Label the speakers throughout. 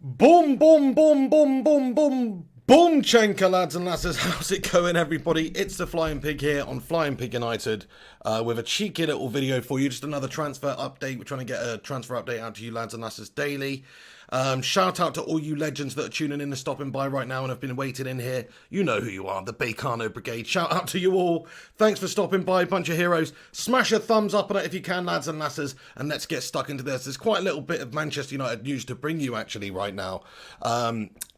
Speaker 1: Boom, boom, boom, boom, boom, boom, boom, Chenka, lads and lasses. How's it going, everybody? It's the Flying Pig here on Flying Pig United with a cheeky little video for you. Just another transfer update. We're trying to get a transfer update out to you, lads and lasses, daily. Shout out to all you legends that are tuning in and stopping by right now and have been waiting in here. You know who you are, the Beekano Brigade. Shout out to you all. Thanks for stopping by, bunch of heroes. Smash a thumbs up on it if you can, lads and lasses, and let's get stuck into this. There's quite a little bit of Manchester United news to bring you actually right now.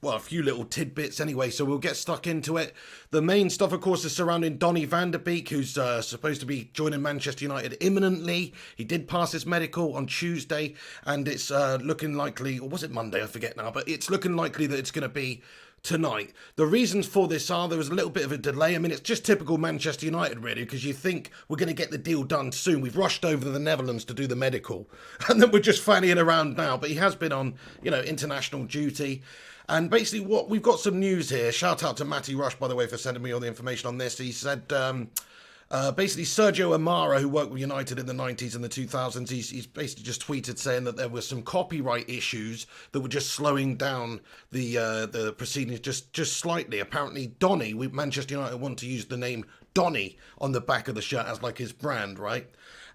Speaker 1: Well, a few little tidbits anyway, so we'll get stuck into it. The main stuff, of course, is surrounding Donny van de Beek, who's supposed to be joining Manchester United imminently. He did pass his medical on Tuesday, and it's looking likely, or was it Monday? I forget now, but it's looking likely that it's going to be tonight. The reasons for this are there was a little bit of a delay. I mean, it's just typical Manchester United, really, because you think we're going to get the deal done soon. We've rushed over to the Netherlands to do the medical, and then we're just fannying around now. But he has been on, international duty. And basically, what we've got some news here. Shout out to Matty Rush, by the way, for sending me all the information on this. He said, basically, Sergio Amara, who worked with United in the 90s and the 2000s, he's basically just tweeted saying that there were some copyright issues that were just slowing down the proceedings just slightly. Apparently, Donny, Manchester United want to use the name Donny on the back of the shirt as like his brand, right?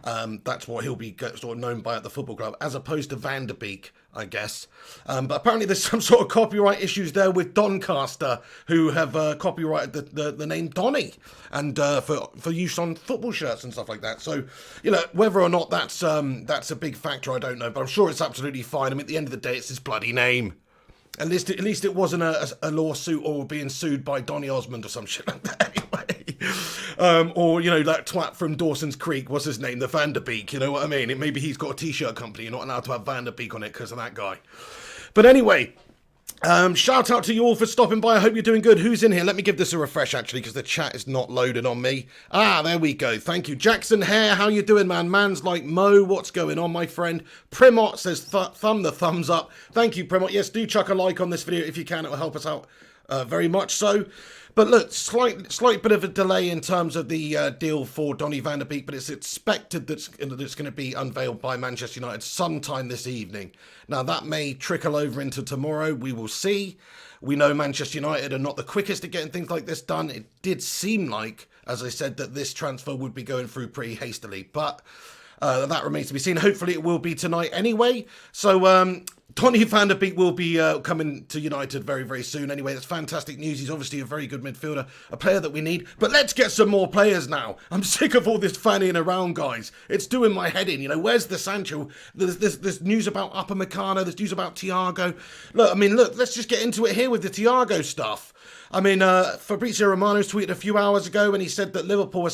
Speaker 1: That's what he'll be sort of known by at the football club, as opposed to Van de Beek, I guess. But apparently there's some sort of copyright issues there with Doncaster, who have copyrighted the name Donny, and for use on football shirts and stuff like that. So, whether or not that's a big factor, I don't know. But I'm sure it's absolutely fine. I mean, at the end of the day, it's his bloody name. At least it wasn't a lawsuit or being sued by Donny Osmond or some shit like that anyway. Or, that twat from Dawson's Creek, what's his name? The Van der Beek, you know what I mean? Maybe he's got a t-shirt company, you're not allowed to have Van der Beek on it because of that guy. But anyway, shout out to you all for stopping by. I hope you're doing good. Who's in here? Let me give this a refresh, actually, because the chat is not loaded on me. There we go. Thank you. Jackson Hare, how you doing, man? Man's like Mo. What's going on, my friend? Primot says thumbs up. Thank you, Primot. Yes, do chuck a like on this video if you can. It will help us out very much so. But look, slight bit of a delay in terms of the deal for Donny van de Beek, but it's expected that it's going to be unveiled by Manchester United sometime this evening. Now, that may trickle over into tomorrow. We will see. We know Manchester United are not the quickest at getting things like this done. It did seem like, as I said, that this transfer would be going through pretty hastily, but that remains to be seen. Hopefully it will be tonight anyway. So, Donny van de Beek will be coming to United very, very soon. Anyway, that's fantastic news. He's obviously a very good midfielder, a player that we need. But let's get some more players now. I'm sick of all this fannying around, guys. It's doing my head in. Where's the Sancho? There's news about Upamecano. There's news about Thiago. Look, let's just get into it here with the Thiago stuff. Fabrizio Romano's tweeted a few hours ago and he said that Liverpool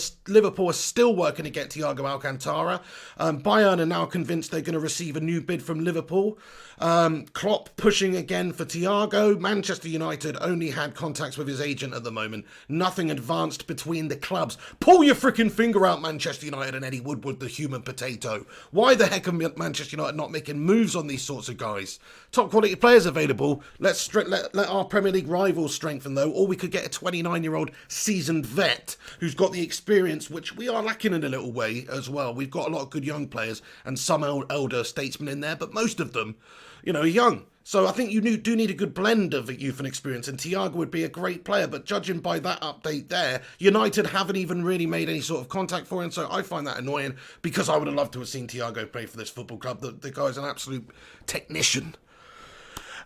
Speaker 1: are still working to get Thiago Alcantara. Bayern are now convinced they're going to receive a new bid from Liverpool. Klopp pushing again for Thiago. Manchester United only had contacts with his agent at the moment. Nothing advanced between the clubs. Pull your freaking finger out, Manchester United and Eddie Woodward, the human potato. Why the heck are Manchester United not making moves on these sorts of guys? Top quality players available. Let our Premier League rivals strengthen though. Or we could get a 29-year-old seasoned vet who's got the experience, which we are lacking in a little way as well. We've got a lot of good young players and some elder statesmen in there, but most of them, are young. So I think you do need a good blend of youth and experience, and Thiago would be a great player. But judging by that update there, United haven't even really made any sort of contact for him, so I find that annoying because I would have loved to have seen Thiago play for this football club. The guy's an absolute technician.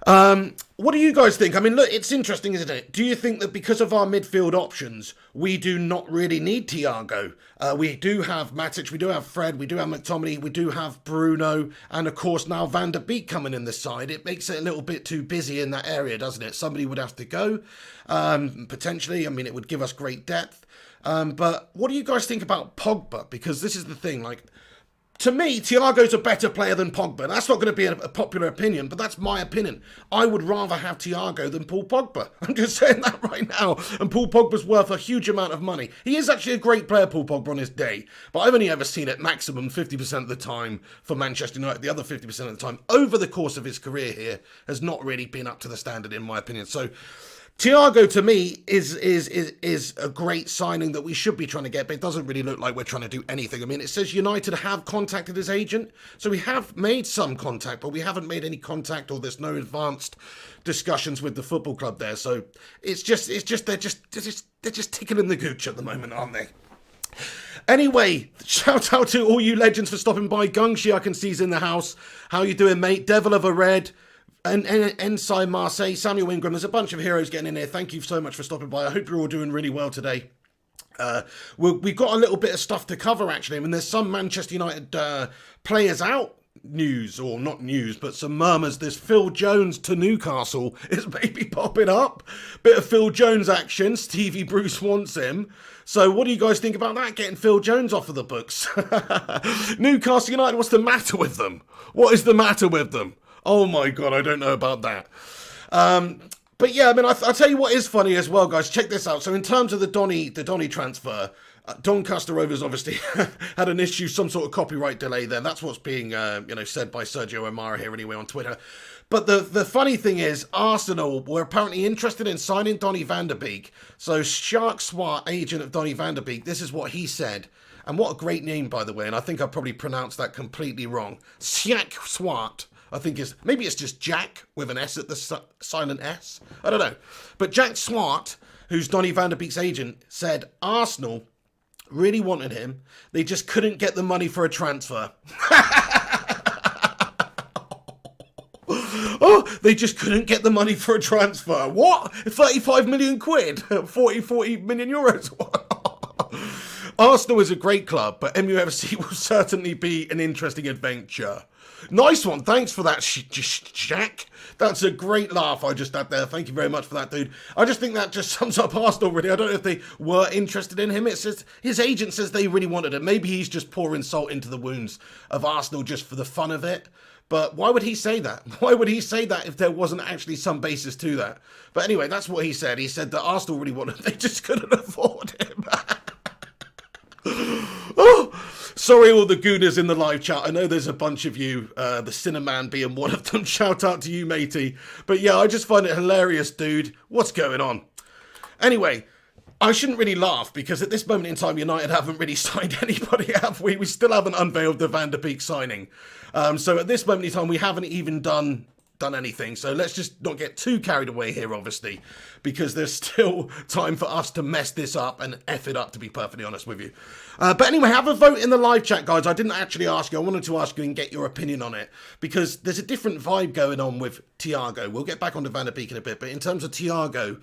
Speaker 1: What do you guys think? Look, it's interesting, isn't it? Do you think that because of our midfield options, we do not really need Thiago? We do have Matic, we do have Fred, we do have McTominay, we do have Bruno, and of course now Van der Beek coming in this side. It makes it a little bit too busy in that area, doesn't it? Somebody would have to go, potentially. It would give us great depth. But what do you guys think about Pogba? Because this is the thing, to me, Thiago's a better player than Pogba. That's not going to be a popular opinion, but that's my opinion. I would rather have Thiago than Paul Pogba. I'm just saying that right now. And Paul Pogba's worth a huge amount of money. He is actually a great player, Paul Pogba, on his day. But I've only ever seen it maximum 50% of the time for Manchester United. The other 50% of the time over the course of his career here has not really been up to the standard, in my opinion. So Thiago to me is a great signing that we should be trying to get, but it doesn't really look like we're trying to do anything. I mean, it says United have contacted his agent, so we have made some contact, but we haven't made any contact, or there's no advanced discussions with the football club there. So it's just they're just tickling the gooch at the moment, aren't they? Anyway, shout out to all you legends for stopping by. Gungshi, I can see, is in the house. How you doing, mate? Devil of a Red. And Ensign Marseille, Samuel Ingram, there's a bunch of heroes getting in here. Thank you so much for stopping by. I hope you're all doing really well today. We've got a little bit of stuff to cover, actually. I mean, there's some Manchester United players out news, or not news, but some murmurs. There's Phil Jones to Newcastle is maybe popping up. Bit of Phil Jones action. Stevie Bruce wants him. So what do you guys think about that, getting Phil Jones off of the books? Newcastle United, what's the matter with them? What is the matter with them? Oh my God, I don't know about that. But yeah, I mean, I'll tell you what is funny as well, guys. Check this out. So in terms of the Donny transfer, Doncaster Rovers obviously had an issue, some sort of copyright delay there. That's what's being, said by Sergio O'Mara here anyway on Twitter. But the funny thing is, Arsenal were apparently interested in signing Donny van der Beek. So Shark Swart, agent of Donny van der Beek, this is what he said. And what a great name, by the way. And I think I probably pronounced that completely wrong. Shark Swart. I think maybe it's just Jack with an S at the silent S. I don't know. But Jack Swart, who's Donny van der Beek's agent, said Arsenal really wanted him. They just couldn't get the money for a transfer. Oh, they just couldn't get the money for a transfer. What? 35 million quid? 40 million euros? Arsenal is a great club, but MUFC will certainly be an interesting adventure. Nice one. Thanks for that, Jack. That's a great laugh I just had there. Thank you very much for that, dude. I just think that just sums up Arsenal, really. I don't know if they were interested in him. It says his agent says they really wanted him. Maybe he's just pouring salt into the wounds of Arsenal just for the fun of it. But why would he say that? Why would he say that if there wasn't actually some basis to that? But anyway, that's what he said. He said that Arsenal really wanted him. They just couldn't afford him. Oh, sorry, all the gooners in the live chat. I know there's a bunch of you, the Cinnamon being one of them. Shout out to you, matey. But yeah, I just find it hilarious, dude. What's going on? Anyway, I shouldn't really laugh because at this moment in time, United haven't really signed anybody, have we? We still haven't unveiled the Van der Beek signing. So at this moment in time, we haven't even done anything. So let's just not get too carried away here, obviously, because there's still time for us to mess this up and F it up, to be perfectly honest with you. But anyway, have a vote in the live chat, guys. I didn't actually ask you. I wanted to ask you and get your opinion on it, because there's a different vibe going on with Thiago. We'll get back onto Van der Beek in a bit, but in terms of Thiago,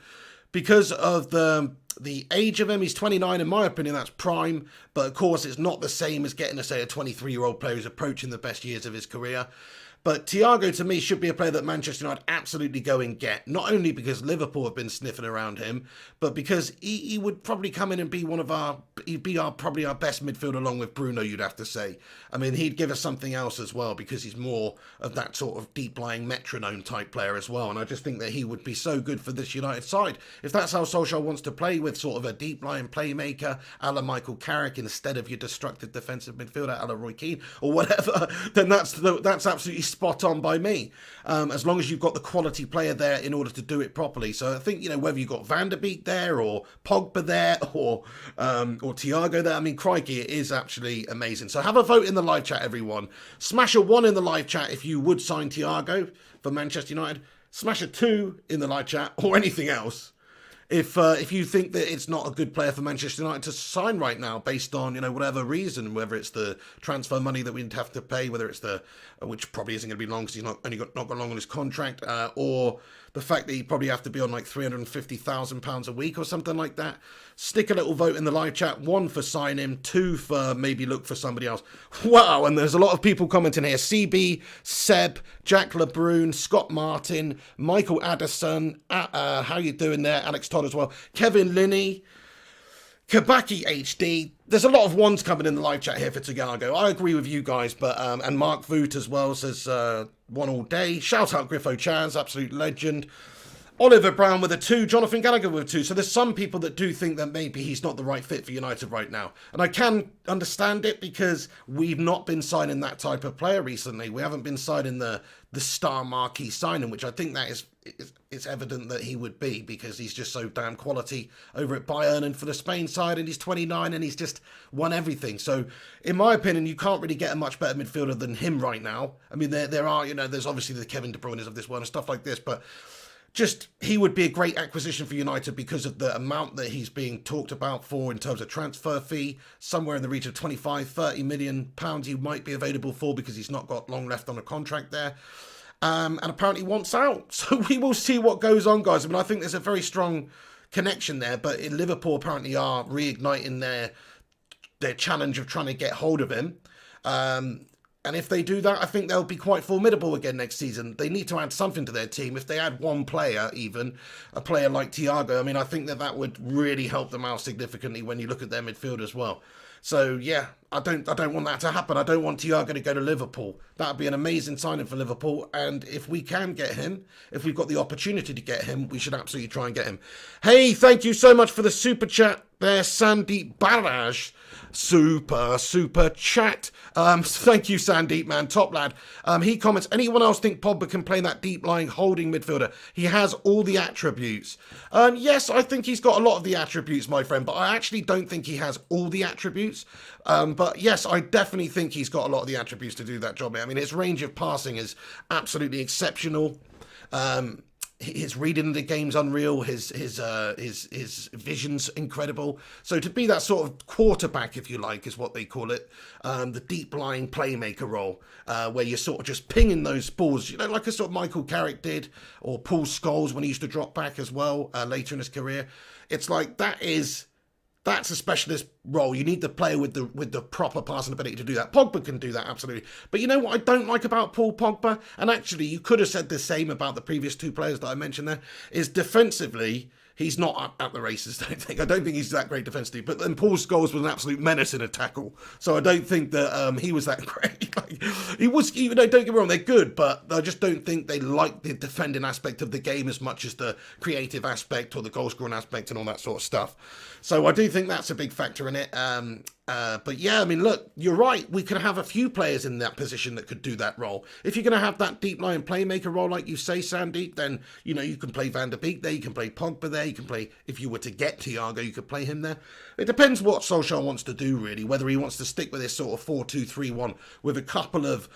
Speaker 1: because of the age of him, he's 29, in my opinion, that's prime. But of course, it's not the same as getting, say, a 23-year-old player who's approaching the best years of his career. But Thiago, to me, should be a player that Manchester United absolutely go and get. Not only because Liverpool have been sniffing around him, but because he would probably come in and be probably our best midfielder along with Bruno, you'd have to say. I mean, he'd give us something else as well, because he's more of that sort of deep-lying metronome type player as well. And I just think that he would be so good for this United side. If that's how Solskjaer wants to play, with sort of a deep-lying playmaker, a la Michael Carrick, instead of your destructive defensive midfielder, a la Roy Keane, or whatever, then that's absolutely spot on by me, as long as you've got the quality player there in order to do it properly. So I think, whether you've got Van der Beek there, or Pogba there, or Thiago there, I mean, crikey, it is actually amazing. So have a vote in the live chat, everyone. Smash a 1 in the live chat if you would sign Thiago for Manchester United. Smash a 2 in the live chat, or anything else, if you think that it's not a good player for Manchester United to sign right now, based on, whatever reason, whether it's the transfer money that we'd have to pay, whether it's which probably isn't going to be long because he's not got long on his contract, or the fact that he probably have to be on like £350,000 a week or something like that. Stick a little vote in the live chat. 1 for sign him, 2 for maybe look for somebody else. Wow, and there's a lot of people commenting here. CB, Seb, Jack LeBrun, Scott Martin, Michael Addison, how you doing there? Alex Todd as well. Kevin Linney, Kabaki HD. There's a lot of 1s coming in the live chat here for Thiago. I agree with you guys, but and Mark Voot as well says 1 all day. Shout out Griffo Chaz, absolute legend. Oliver Brown with a 2, Jonathan Gallagher with a 2. So there's some people that do think that maybe he's not the right fit for United right now. And I can understand it, because we've not been signing that type of player recently. We haven't been signing the star marquee signing, which I think that is it's evident that he would be, because he's just so damn quality over at Bayern and for the Spain side, and he's 29 and he's just won everything. So in my opinion, you can't really get a much better midfielder than him right now. I mean, there are, there's obviously the Kevin De Bruyne's of this world and stuff like this, but just he would be a great acquisition for United because of the amount that he's being talked about for in terms of transfer fee, somewhere in the region of 25-30 million pounds he might be available for, because he's not got long left on a contract there. And apparently wants out. So we will see what goes on, guys. I mean, I think there's a very strong connection there, but Liverpool apparently are reigniting their challenge of trying to get hold of him. And if they do that, I think they'll be quite formidable again next season. They need to add something to their team. If they add one player, even a player like Thiago, I mean, I think that would really help them out significantly when you look at their midfield as well. So yeah, I don't want that to happen. I don't want Thiago to go to Liverpool. That would be an amazing signing for Liverpool. And if we can get him, if we've got the opportunity to get him, we should absolutely try and get him. Hey, thank you so much for the super chat there, Sandeep Barrage. Super chat. Thank you, Sandeep, man. Top lad. He comments, anyone else think Pogba can play that deep lying holding midfielder? He has all the attributes. Yes, I think he's got a lot of the attributes, my friend, but I actually don't think he has all the attributes. But yes, I definitely think he's got a lot of the attributes to do that job. I mean, his range of passing is absolutely exceptional. His reading of the game's unreal. His vision's incredible. So to be that sort of quarterback, if you like, is what they call it, the deep lying playmaker role, where you're sort of just pinging those balls, like a sort of Michael Carrick did, or Paul Scholes when he used to drop back as well later in his career. It's like that's a specialist role. You need the player with the proper passing ability to do that. Pogba can do that, absolutely. But you know what I don't like about Paul Pogba? And actually, you could have said the same about the previous two players that I mentioned there, is defensively, he's not at the races, I don't think. I don't think he's that great defensively. But then Paul Scholes was an absolute menace in a tackle. So I don't think that he was that great. He was, don't get me wrong, they're good, but I just don't think they like the defending aspect of the game as much as the creative aspect or the goal scoring aspect and all that sort of stuff. So I do think that's a big factor in it. But yeah, I mean, look, you're right. We could have a few players in that position that could do that role. If you're going to have that deep line playmaker role, like you say, Sandeep, then, you can play Van der Beek there. You can play Pogba there. You can play, if you were to get Thiago, you could play him there. It depends what Solskjaer wants to do, really, whether he wants to stick with this sort of 4-2-3-1 with a couple of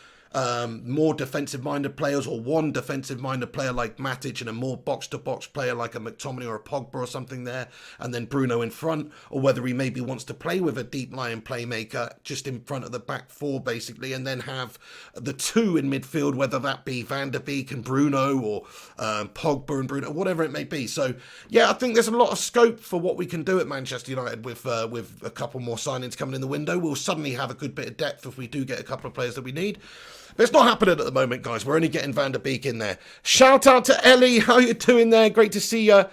Speaker 1: more defensive-minded players, or one defensive-minded player like Matic and a more box-to-box player like a McTominay or a Pogba or something there, and then Bruno in front, or whether he maybe wants to play with a deep-lying playmaker just in front of the back four, basically, and then have the two in midfield, whether that be Van der Beek and Bruno, or Pogba and Bruno, whatever it may be. So, yeah, I think there's a lot of scope for what we can do at Manchester United with a couple more signings coming in the window. We'll suddenly have a good bit of depth if we do get a couple of players that we need. But it's not happening at the moment, guys. We're only getting Van der Beek in there. Shout out to Ellie. How you doing there? Great to see you.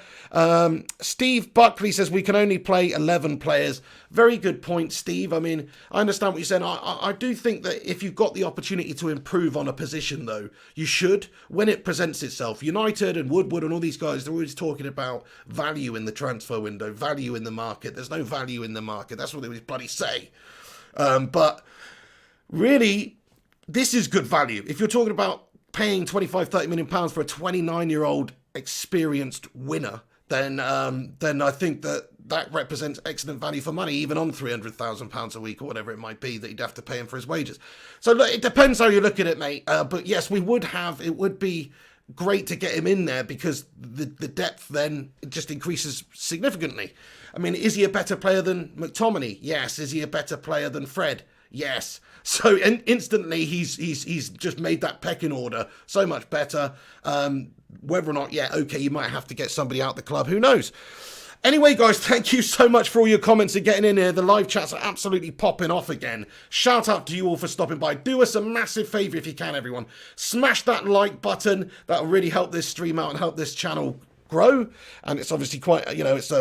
Speaker 1: Steve Buckley says we can only play 11 players. Very good point, Steve. I mean, I understand what you're saying. I do think that if you've got the opportunity to improve on a position, though, you should, when it presents itself. United and Woodward and all these guys, they're always talking about value in the transfer window, value in the market. There's no value in the market. That's what they always bloody say. But really, this is good value. If you're talking about paying 25-30 million pounds for a 29-year-old experienced winner, then I think that represents excellent value for money, even on £300,000 a week or whatever it might be that you'd have to pay him for his wages. So look, it depends how you look at it, mate. But yes, it would be great to get him in there, because the depth then just increases significantly. I mean, is he a better player than McTominay? Yes. Is he a better player than Fred? Yes. So instantly he's just made that pecking order so much better. Whether or not, you might have to get somebody out the club. Who knows? Anyway, guys, thank you so much for all your comments and getting in here. The live chats are absolutely popping off again. Shout out to you all for stopping by. Do us a massive favour if you can, everyone. Smash that like button. That'll really help this stream out and help this channel grow. And it's obviously quite, it's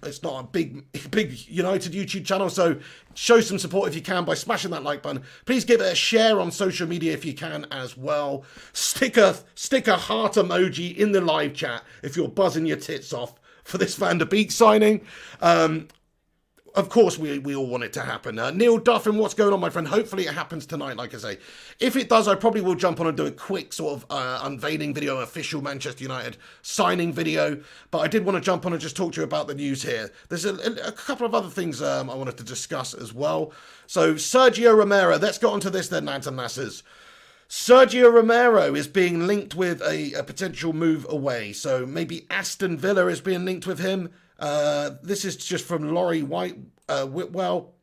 Speaker 1: it's not a big United YouTube channel, so show some support if you can by smashing that like button. Please give it a share on social media if you can as well. Stick a heart emoji in the live chat if you're buzzing your tits off for this Van der Beek signing. of course, we all want it to happen. Neil Duffin, what's going on, my friend? Hopefully it happens tonight, like I say. If it does, I probably will jump on and do a quick sort of unveiling video, official Manchester United signing video. But I did want to jump on and just talk to you about the news here. There's a couple of other things I wanted to discuss as well. So Sergio Romero, let's get onto this then, lads and lasses. Sergio Romero is being linked with a potential move away. So maybe Aston Villa is being linked with him. This is just from Laurie Whitwell,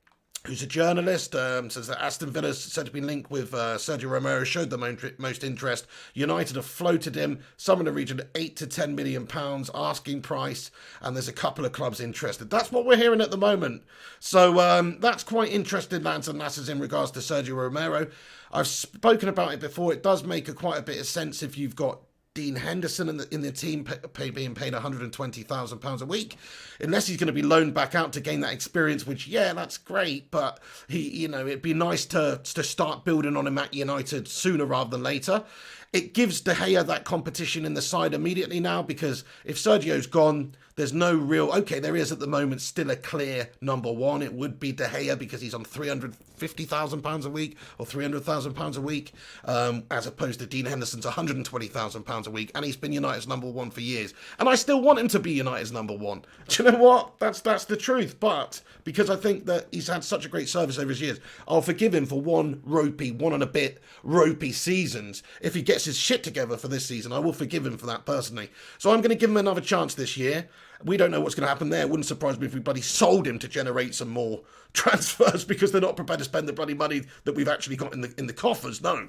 Speaker 1: who's a journalist, says that Aston Villa is said to be linked with Sergio Romero, showed the most interest. United have floated him, some in the region of £8 to £10 million asking price, and there's a couple of clubs interested. That's what we're hearing at the moment. So that's quite interesting, lads and lasses, in regards to Sergio Romero. I've spoken about it before. It does make quite a bit of sense if you've got Dean Henderson in the team being paid £120,000 a week, unless he's going to be loaned back out to gain that experience, which, yeah, that's great, but it'd be nice to start building on him at United sooner rather than later. It gives De Gea that competition in the side immediately now, because if Sergio's gone, there's no real... Okay, there is at the moment still a clear number one. It would be De Gea because he's on £350,000 a week or £300,000 a week, as opposed to Dean Henderson's £120,000 a week, and he's been United's number one for years. And I still want him to be United's number one. Do you know what? That's the truth. But because I think that he's had such a great service over his years, I'll forgive him for one and a bit ropey seasons. If he gets his shit together for this season, I will forgive him for that personally. So I'm going to give him another chance this year. We don't know what's going to happen there. It wouldn't surprise me if we bloody sold him to generate some more transfers, because they're not prepared to spend the bloody money that we've actually got in the coffers. No.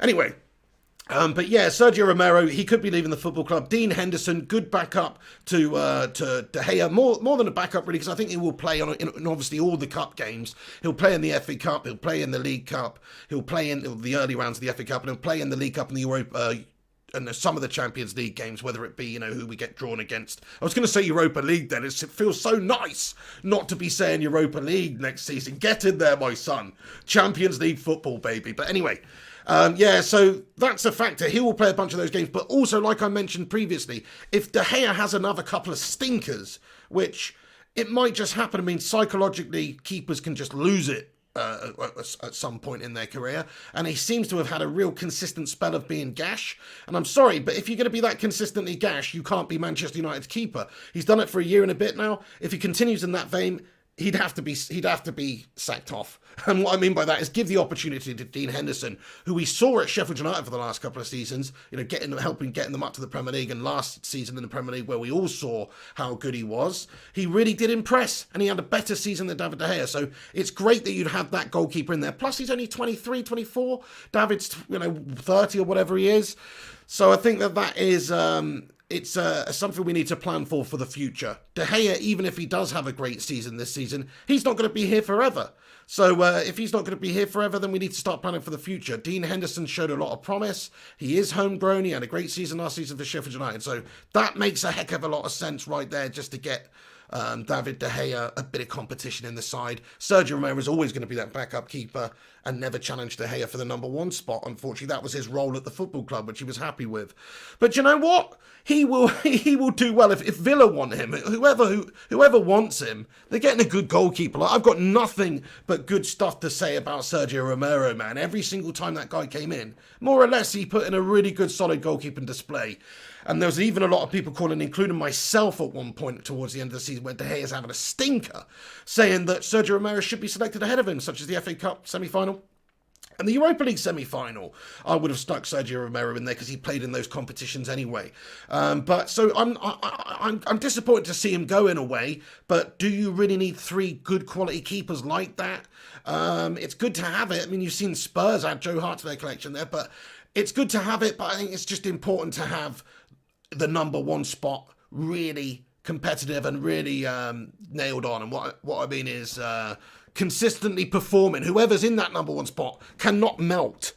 Speaker 1: Anyway. But yeah, Sergio Romero, he could be leaving the football club. Dean Henderson, good backup to De Gea, more than a backup really, because I think he will play in obviously all the cup games. He'll play in the FA Cup, he'll play in the League Cup, he'll play in the early rounds of the FA Cup, and he'll play in the League Cup and the Europa. And some of the Champions League games, whether it be, who we get drawn against. I was going to say Europa League then. It feels so nice not to be saying Europa League next season. Get in there, my son. Champions League football, baby. But anyway, yeah, so that's a factor. He will play a bunch of those games. But also, like I mentioned previously, if De Gea has another couple of stinkers, which it might just happen. I mean, psychologically, keepers can just lose it. At some point in their career, and he seems to have had a real consistent spell of being gash, and I'm sorry, but if you're going to be that consistently gash, you can't be Manchester United's keeper. He's done it for a year and a bit now. If he continues in that vein, he'd have to be sacked off. And what I mean by that is give the opportunity to Dean Henderson, who we saw at Sheffield United for the last couple of seasons, helping getting them up to the Premier League, and last season in the Premier League where we all saw how good he was. He really did impress, and he had a better season than David De Gea. So it's great that you'd have that goalkeeper in there. Plus he's only 23, 24. David's 30 or whatever he is. So I think that is it's something we need to plan for the future. De Gea, even if he does have a great season this season, he's not going to be here forever. So if he's not going to be here forever, then we need to start planning for the future. Dean Henderson showed a lot of promise. He is homegrown. He had a great season last season for Sheffield United. So that makes a heck of a lot of sense right there, just to get David De Gea a bit of competition in the side. Sergio Romero is always going to be that backup keeper and never challenged De Gea for the number one spot. Unfortunately, that was his role at the football club, which he was happy with. But you know what? He will do well if Villa want him. Whoever wants him, they're getting a good goalkeeper. Like, I've got nothing but good stuff to say about Sergio Romero, man. Every single time that guy came in, more or less, he put in a really good, solid goalkeeping display. And there was even a lot of people calling, including myself at one point towards the end of the season, where De Gea is having a stinker, saying that Sergio Romero should be selected ahead of him, such as the FA Cup semi-final and the Europa League semi-final. I would have stuck Sergio Romero in there because he played in those competitions anyway. But so I'm disappointed to see him go in a way. But do you really need three good quality keepers like that? It's good to have it. I mean, you've seen Spurs add Joe Hart to their collection there, but it's good to have it. But I think it's just important to have the number one spot really competitive and really nailed on. And what I mean is consistently performing. Whoever's in that number one spot cannot melt.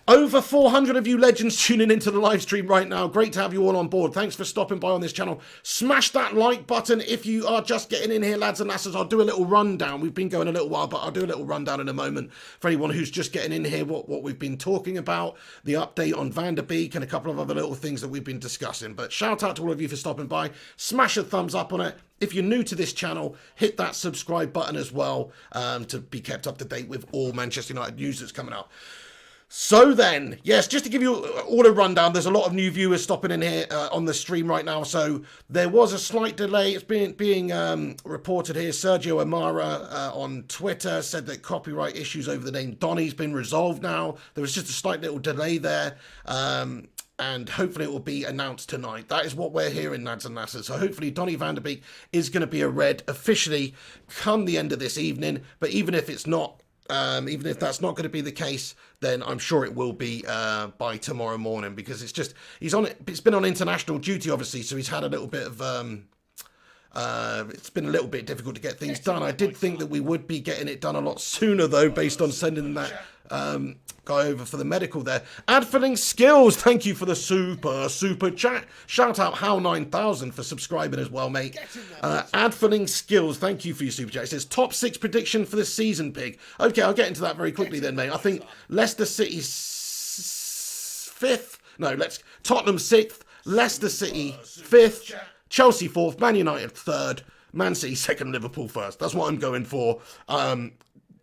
Speaker 1: Over 400 of you legends tuning into the live stream right now. Great to have you all on board. Thanks for stopping by on this channel. Smash that like button if you are just getting in here, lads and lasses. I'll do a little rundown. We've been going a little while, but I'll do a little rundown in a moment for anyone who's just getting in here, what we've been talking about, the update on Beek, and a couple of other little things that we've been discussing. But shout out to all of you for stopping by. Smash a thumbs up on it. If you're new to this channel, hit that subscribe button as well to be kept up to date with all Manchester United news that's coming up. So then, yes, just to give you all a rundown, there's a lot of new viewers stopping in here on the stream right now. So there was a slight delay. It's being reported here. Sergio Amara on Twitter said that copyright issues over the name Donny's been resolved now. There was just a slight little delay there. And hopefully it will be announced tonight. That is what we're hearing, lads and lasses. So hopefully Donny van de Beek is going to be a red officially come the end of this evening. But even if it's not, even if that's not going to be the case, then I'm sure it will be by tomorrow morning, because it's been on international duty, obviously, so he's had a little bit of it's been a little bit difficult to get things done. I did think that we would be getting it done a lot sooner, though, based on sending that guy over for the medical there. Adfilling Skills, thank you for the super chat. Shout out How9000 for subscribing as well, mate. Adfilling Skills, thank you for your super chat. It says top 6 prediction for the season, Pig. Okay, I'll get into that very quickly then, mate. I think Leicester City's 5th. No, Tottenham 6th, Leicester City 5th, Chelsea 4th, Man United 3rd, Man City 2nd, Liverpool 1st. That's what I'm going for.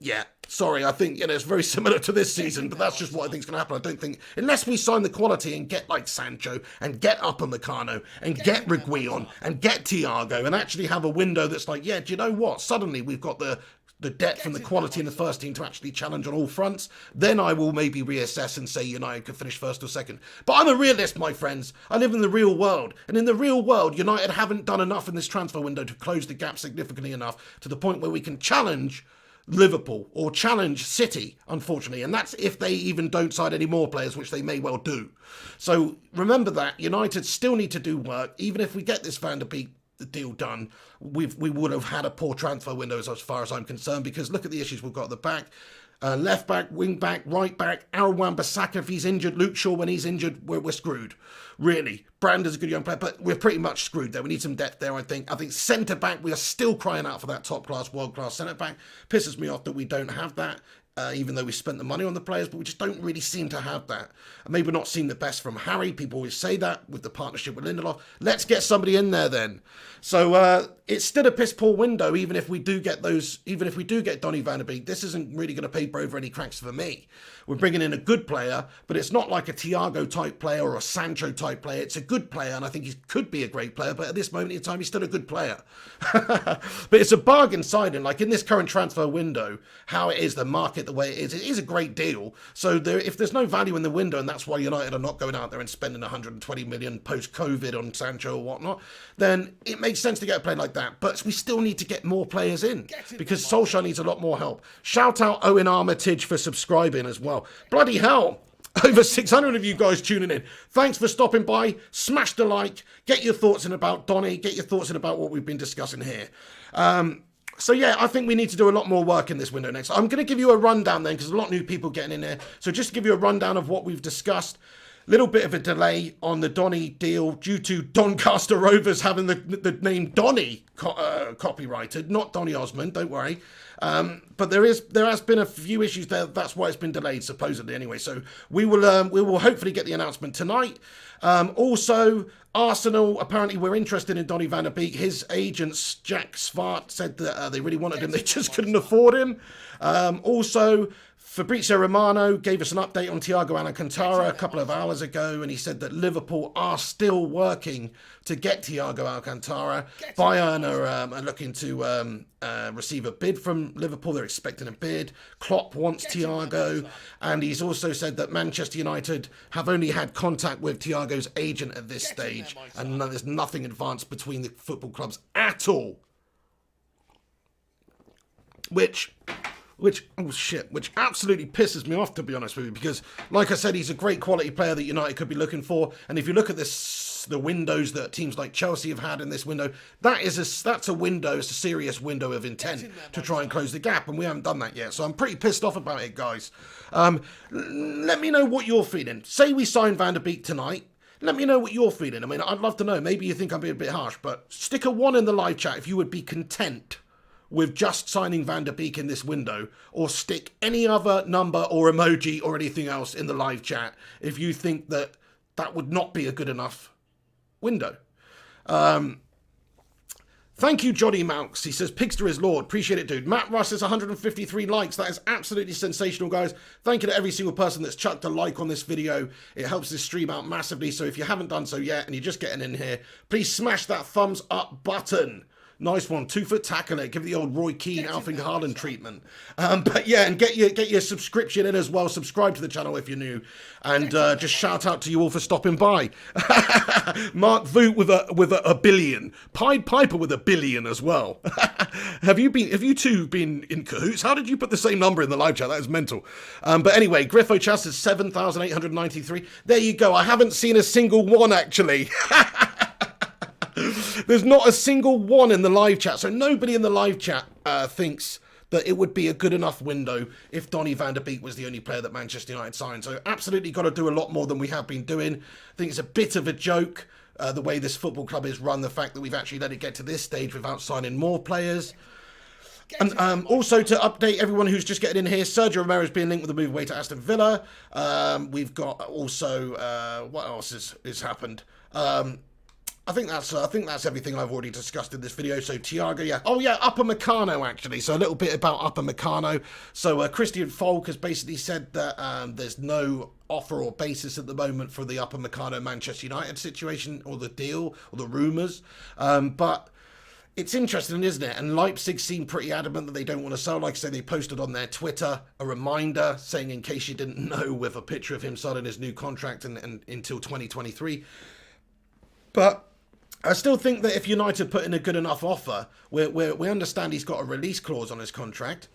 Speaker 1: Yeah, sorry, I think it's very similar to this season, but that's just what I think is going to happen. I don't think, unless we sign the quality and get like Sancho and get Upamecano and get Reguilon and get Thiago and actually have a window that's like, yeah, do you know what? Suddenly we've got the depth and the quality in the first team to actually challenge on all fronts, then I will maybe reassess and say United could finish 1st or 2nd. But I'm a realist, my friends. I live in the real world. And in the real world, United haven't done enough in this transfer window to close the gap significantly enough to the point where we can challenge Liverpool or challenge City, unfortunately. And that's if they even don't sign any more players, which they may well do. So remember that. United still need to do work. Even if we get this Van der Beek deal done, we would have had a poor transfer window as far as I'm concerned, because look at the issues we've got at the back. Left back, wing back, right back, Wan-Bissaka if he's injured, Luke Shaw when he's injured, we're screwed. Really. Brander's a good young player, but we're pretty much screwed there. We need some depth there, I think. I think centre back, we are still crying out for that top class, world class centre back. Pisses me off that we don't have that. Even though we spent the money on the players, but we just don't really seem to have that. And maybe not seen the best from Harry. People always say that with the partnership with Lindelof. Let's get somebody in there then. So it's still a piss poor window, even if we do get Donny van de Beek. This isn't really going to paper over any cracks for me. We're bringing in a good player, but it's not like a Thiago type player or a Sancho type player. It's a good player, and I think he could be a great player, but at this moment in time, he's still a good player. But it's a bargain signing. Like in this current transfer window, how it is, the market, the way it is a great deal. So if there's no value in the window, and that's why United are not going out there and spending 120 million post-COVID on Sancho or whatnot, then it makes sense to get a player like that. But we still need to get more players in, because Solskjaer needs a lot more help. Shout out Owen Armitage for subscribing as well. Bloody hell. Over 600 of you guys tuning in. Thanks for stopping by. Smash the like. Get your thoughts in about Donny. Get your thoughts in about what we've been discussing here. So yeah, I think we need to do a lot more work in this window next. I'm going to give you a rundown then, because there's a lot of new people getting in here. So just to give you a rundown of what we've discussed. Little bit of a delay on the Donny deal due to Doncaster Rovers having the name Donny copyrighted, not Donny Osmond, don't worry. But there has been a few issues there. That's why it's been delayed, supposedly, anyway. So we will hopefully get the announcement tonight. Also, Arsenal, apparently we're interested in Donny van de Beek. His agents, Jack Svart, said that they really wanted him. They just couldn't afford him. Also, Fabrizio Romano gave us an update on Thiago Alcantara a couple of hours ago, and he said that Liverpool are still working to get Thiago Alcantara. Bayern are looking to receive a bid from Liverpool. They're expecting a bid. Klopp wants Thiago, and he's also said that Manchester United have only had contact with Thiago's agent at this stage, and there's nothing advanced between the football clubs at all. Which absolutely pisses me off, to be honest with you, because, like I said, he's a great quality player that United could be looking for. And if you look at this the windows that teams like Chelsea have had in this window, that's a window, it's a serious window of intent to try and close the gap, and we haven't done that yet. So I'm pretty pissed off about it, guys. Let me know what you're feeling. Say we sign Van der Beek tonight. Let me know what you're feeling. I mean, I'd love to know. Maybe you think I'm being a bit harsh, but stick a 1 in the live chat if you would be content with just signing Van der Beek in this window, or stick any other number or emoji or anything else in the live chat if you think that that would not be a good enough window. Thank you, Johnny Mounks. He says, Pigster is Lord. Appreciate it, dude. Matt Russ has 153 likes. That is absolutely sensational, guys. Thank you to every single person that's chucked a like on this video. It helps this stream out massively. So if you haven't done so yet and you're just getting in here, please smash that thumbs up button. Nice one. 2 foot tackle it. Give the old Roy Keane, Alfie Haaland treatment. But yeah, and get your subscription in as well. Subscribe to the channel if you're new. And just shout out to you all for stopping by. Mark Voot with a billion. Pied Piper with $1 billion as well. Have you two been in cahoots? How did you put the same number in the live chat? That is mental. But anyway, Griffo Chas is 7,893. There you go. I haven't seen a single one actually. There's not a single one in the live chat, so nobody in the live chat thinks that it would be a good enough window if Donny van der Beek was the only player that Manchester United signed. So absolutely got to do a lot more than we have been doing. I think it's a bit of a joke, the way this football club is run, the fact that we've actually let it get to this stage without signing more players. And also to update everyone who's just getting in here, Sergio Romero is being linked with a move away to Aston Villa. We've got also, what else has happened? I think that's everything I've already discussed in this video. So Thiago, yeah. Oh yeah, Upper Meccano actually. So a little bit about Upper Meccano. So Christian Falk has basically said that there's no offer or basis at the moment for the Upper Meccano Manchester United situation or the deal or the rumours. But it's interesting, isn't it? And Leipzig seem pretty adamant that they don't want to sell. Like I say, they posted on their Twitter a reminder saying, in case you didn't know, with a picture of him signing his new contract and until 2023. But I still think that if United put in a good enough offer, we understand he's got a release clause on his contract.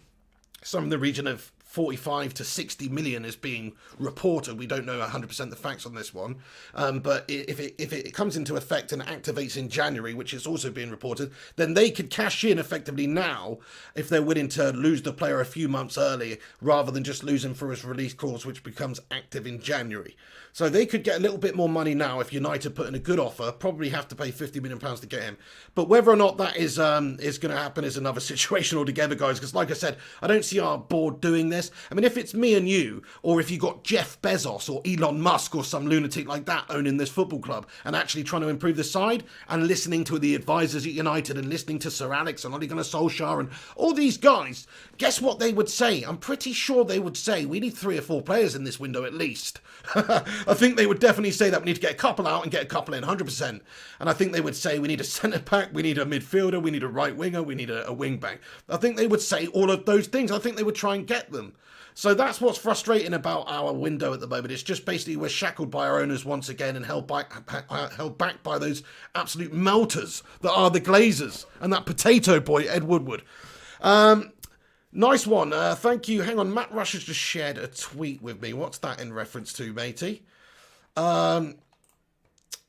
Speaker 1: Some in the region of 45 to 60 million is being reported. We don't know 100% the facts on this one. But if it comes into effect and activates in January, which is also being reported, then they could cash in effectively now if they're willing to lose the player a few months early rather than just lose him for his release clause, which becomes active in January. So they could get a little bit more money now if United put in a good offer, probably have to pay £50 million to get him. But whether or not that is going to happen is another situation altogether, guys, because like I said, I don't see our board doing this. I mean, if it's me and you, or if you got Jeff Bezos or Elon Musk or some lunatic like that owning this football club and actually trying to improve the side and listening to the advisors at United and listening to Sir Alex and Ole Gunnar Solskjaer and all these guys, guess what they would say? I'm pretty sure they would say, we need 3 or 4 players in this window at least. I think they would definitely say that we need to get a couple out and get a couple in, 100%. And I think they would say we need a centre-back, we need a midfielder, we need a right winger, we need a wing-back. I think they would say all of those things. I think they would try and get them. So that's what's frustrating about our window at the moment. It's just basically we're shackled by our owners once again and held back by those absolute melters that are the Glazers and that potato boy, Ed Woodward. Nice one. Thank you. Hang on. Matt Rush has just shared a tweet with me. What's that in reference to, matey?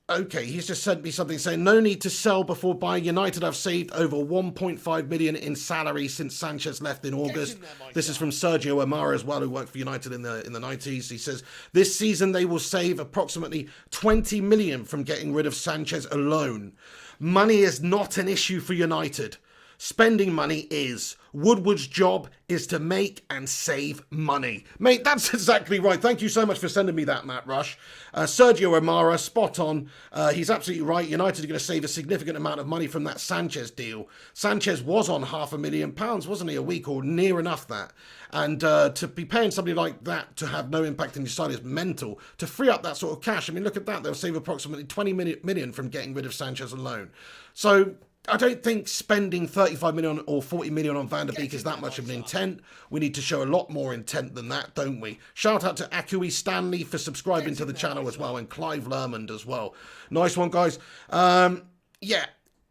Speaker 1: Okay, he's just sent me something saying, no need to sell before buying. United have saved over 1.5 million in salary since Sanchez left in August. This is from Sergio Amara as well, who worked for United in the 90s. He says, this season they will save approximately 20 million from getting rid of Sanchez alone. Money is not an issue for United. Spending money is. Woodward's job is to make and save money. Mate, that's exactly right. Thank you so much for sending me that, Matt Rush. Sergio Amara, spot on. He's absolutely right. United are going to save a significant amount of money from that Sanchez deal. Sanchez was on £500,000, wasn't he, a week, or near enough that? And to be paying somebody like that to have no impact on your side is mental. To free up that sort of cash, I mean, look at that. They'll save approximately 20 million from getting rid of Sanchez alone. So I don't think spending 35 million or 40 million on Van der Beek is that much of an intent. We need to show a lot more intent than that, don't we? Shout out to Akui Stanley for subscribing to the channel as well, and Clive Lermond as well. Nice one, guys. Yeah,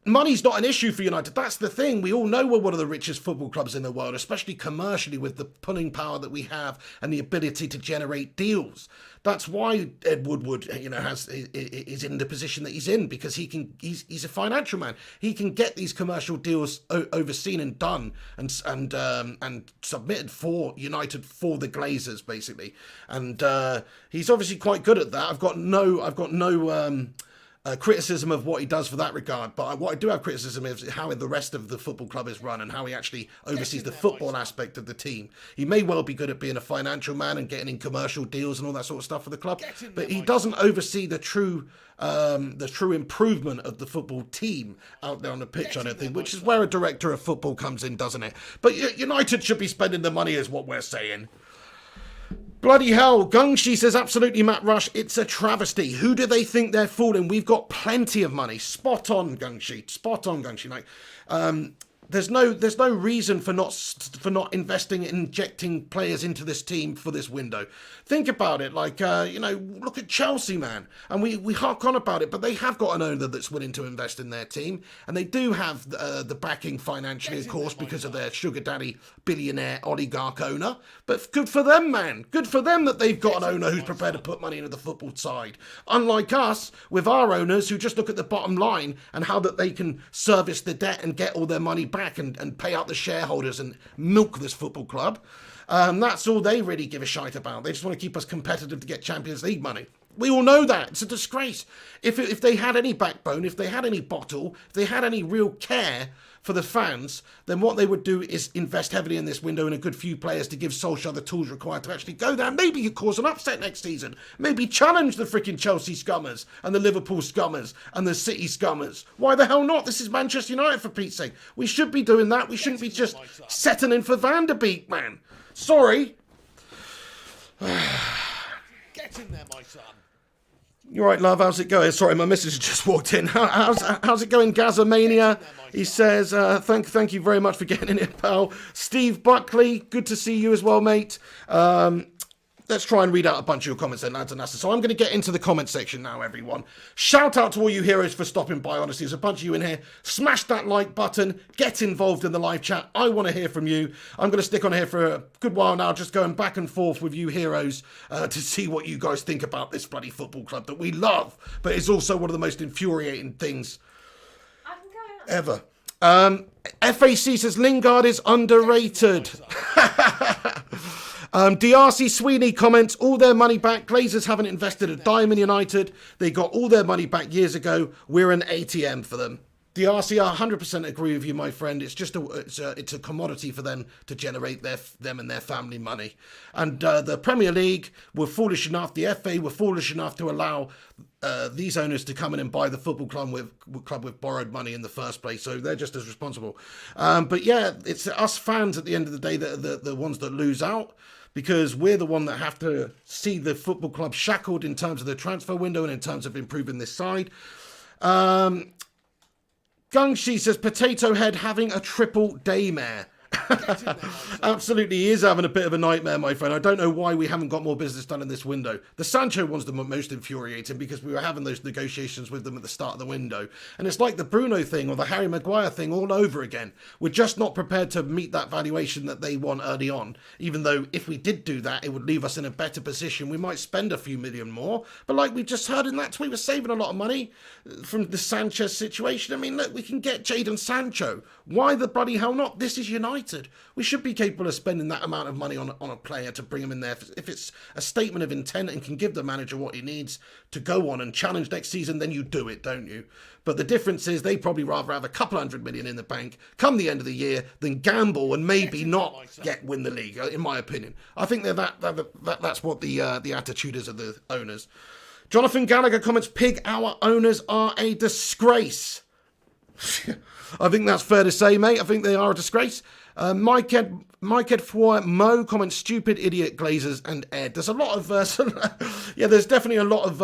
Speaker 1: money's not an issue for United. That's the thing. We all know we're one of the richest football clubs in the world, especially commercially, with the pulling power that we have and the ability to generate deals. That's why Ed Woodward, is in the position that he's in, because he's a financial man. He can get these commercial deals overseen and done and submitted for United, for the Glazers, basically. And he's obviously quite good at that. I've got no criticism of what he does for that regard, but what I do have criticism is how the rest of the football club is run and how he actually oversees the football aspect of the team. He may well be good at being a financial man and getting in commercial deals and all that sort of stuff for the club, but he doesn't oversee the true improvement of the football team out there on the pitch, I don't think, which is where a director of football comes in, doesn't it? But United should be spending the money, is what we're saying. Bloody hell, Gungshi says, absolutely, Matt Rush, it's a travesty. Who do they think they're fooling? We've got plenty of money. Spot on, Gungshi. Spot on, Gungshi. Like, there's no reason for not investing and injecting players into this team for this window. Think about it, like, look at Chelsea, man. And we hark on about it, but they have got an owner that's willing to invest in their team. And they do have the backing financially, of course, because of their sugar daddy, billionaire, oligarch owner. But good for them, man. Good for them that they've got an owner who's prepared to put money into the football side. Unlike us, with our owners who just look at the bottom line and how that they can service the debt and get all their money back and pay out the shareholders and milk this football club. That's all they really give a shite about. They just want to keep us competitive to get Champions League money. We all know that. It's a disgrace. If they had any backbone, if they had any bottle, if they had any real care for the fans, then what they would do is invest heavily in this window and a good few players to give Solskjaer the tools required to actually go there. Maybe you cause an upset next season. Maybe challenge the freaking Chelsea scummers and the Liverpool scummers and the City scummers. Why the hell not? This is Manchester United, for Pete's sake. We should be doing that. We shouldn't be just settling for Van der Beek, man. Sorry.
Speaker 2: Get in there, my son.
Speaker 1: You're right, love. How's it going? Sorry, my missus just walked in. How's it going, Gazamania? He says, thank you very much for getting in it, pal. Steve Buckley, good to see you as well, mate. Let's try and read out a bunch of your comments then, lads and lasses. So I'm going to get into the comment section now, everyone. Shout out to all you heroes for stopping by, honestly. There's a bunch of you in here. Smash that like button. Get involved in the live chat. I want to hear from you. I'm going to stick on here for a good while now, just going back and forth with you heroes to see what you guys think about this bloody football club that we love, but it's also one of the most infuriating things ever. FAC says Lingard is underrated. DRC Sweeney comments, all their money back. Glazers haven't invested a dime in United. They got all their money back years ago. We're an ATM for them. DRC, I 100% agree with you, my friend. It's just it's a commodity for them to generate them and their family money. And the Premier League were foolish enough, the FA were foolish enough to allow these owners to come in and buy the football club with borrowed money in the first place. So they're just as responsible. But yeah, it's us fans at the end of the day that are the ones that lose out, because we're the one that have to see the football club shackled in terms of the transfer window and in terms of improving this side. Gungshi says, Potato Head having a triple daymare. Absolutely, he is having a bit of a nightmare, my friend. I don't know why we haven't got more business done in this window. The Sancho one's the most infuriating, because we were having those negotiations with them at the start of the window. And it's like the Bruno thing or the Harry Maguire thing all over again. We're just not prepared to meet that valuation that they want early on. Even though if we did do that, it would leave us in a better position. We might spend a few million more. But like we just heard in that tweet, we're saving a lot of money from the Sanchez situation. I mean, look, we can get Jadon Sancho. Why the bloody hell not? This is United. We should be capable of spending that amount of money on a player to bring him in there. If it's a statement of intent and can give the manager what he needs to go on and challenge next season, then you do it, don't you? But the difference is they probably rather have a couple $100 million in the bank come the end of the year than gamble and maybe not win the league, in my opinion. I think that's what the attitude is of the owners. Jonathan Gallagher comments, Pig, our owners are a disgrace. I think that's fair to say, mate. I think they are a disgrace. Mike Ed for Mo comments, stupid idiot Glazers and Ed. There's a lot of there's definitely a lot of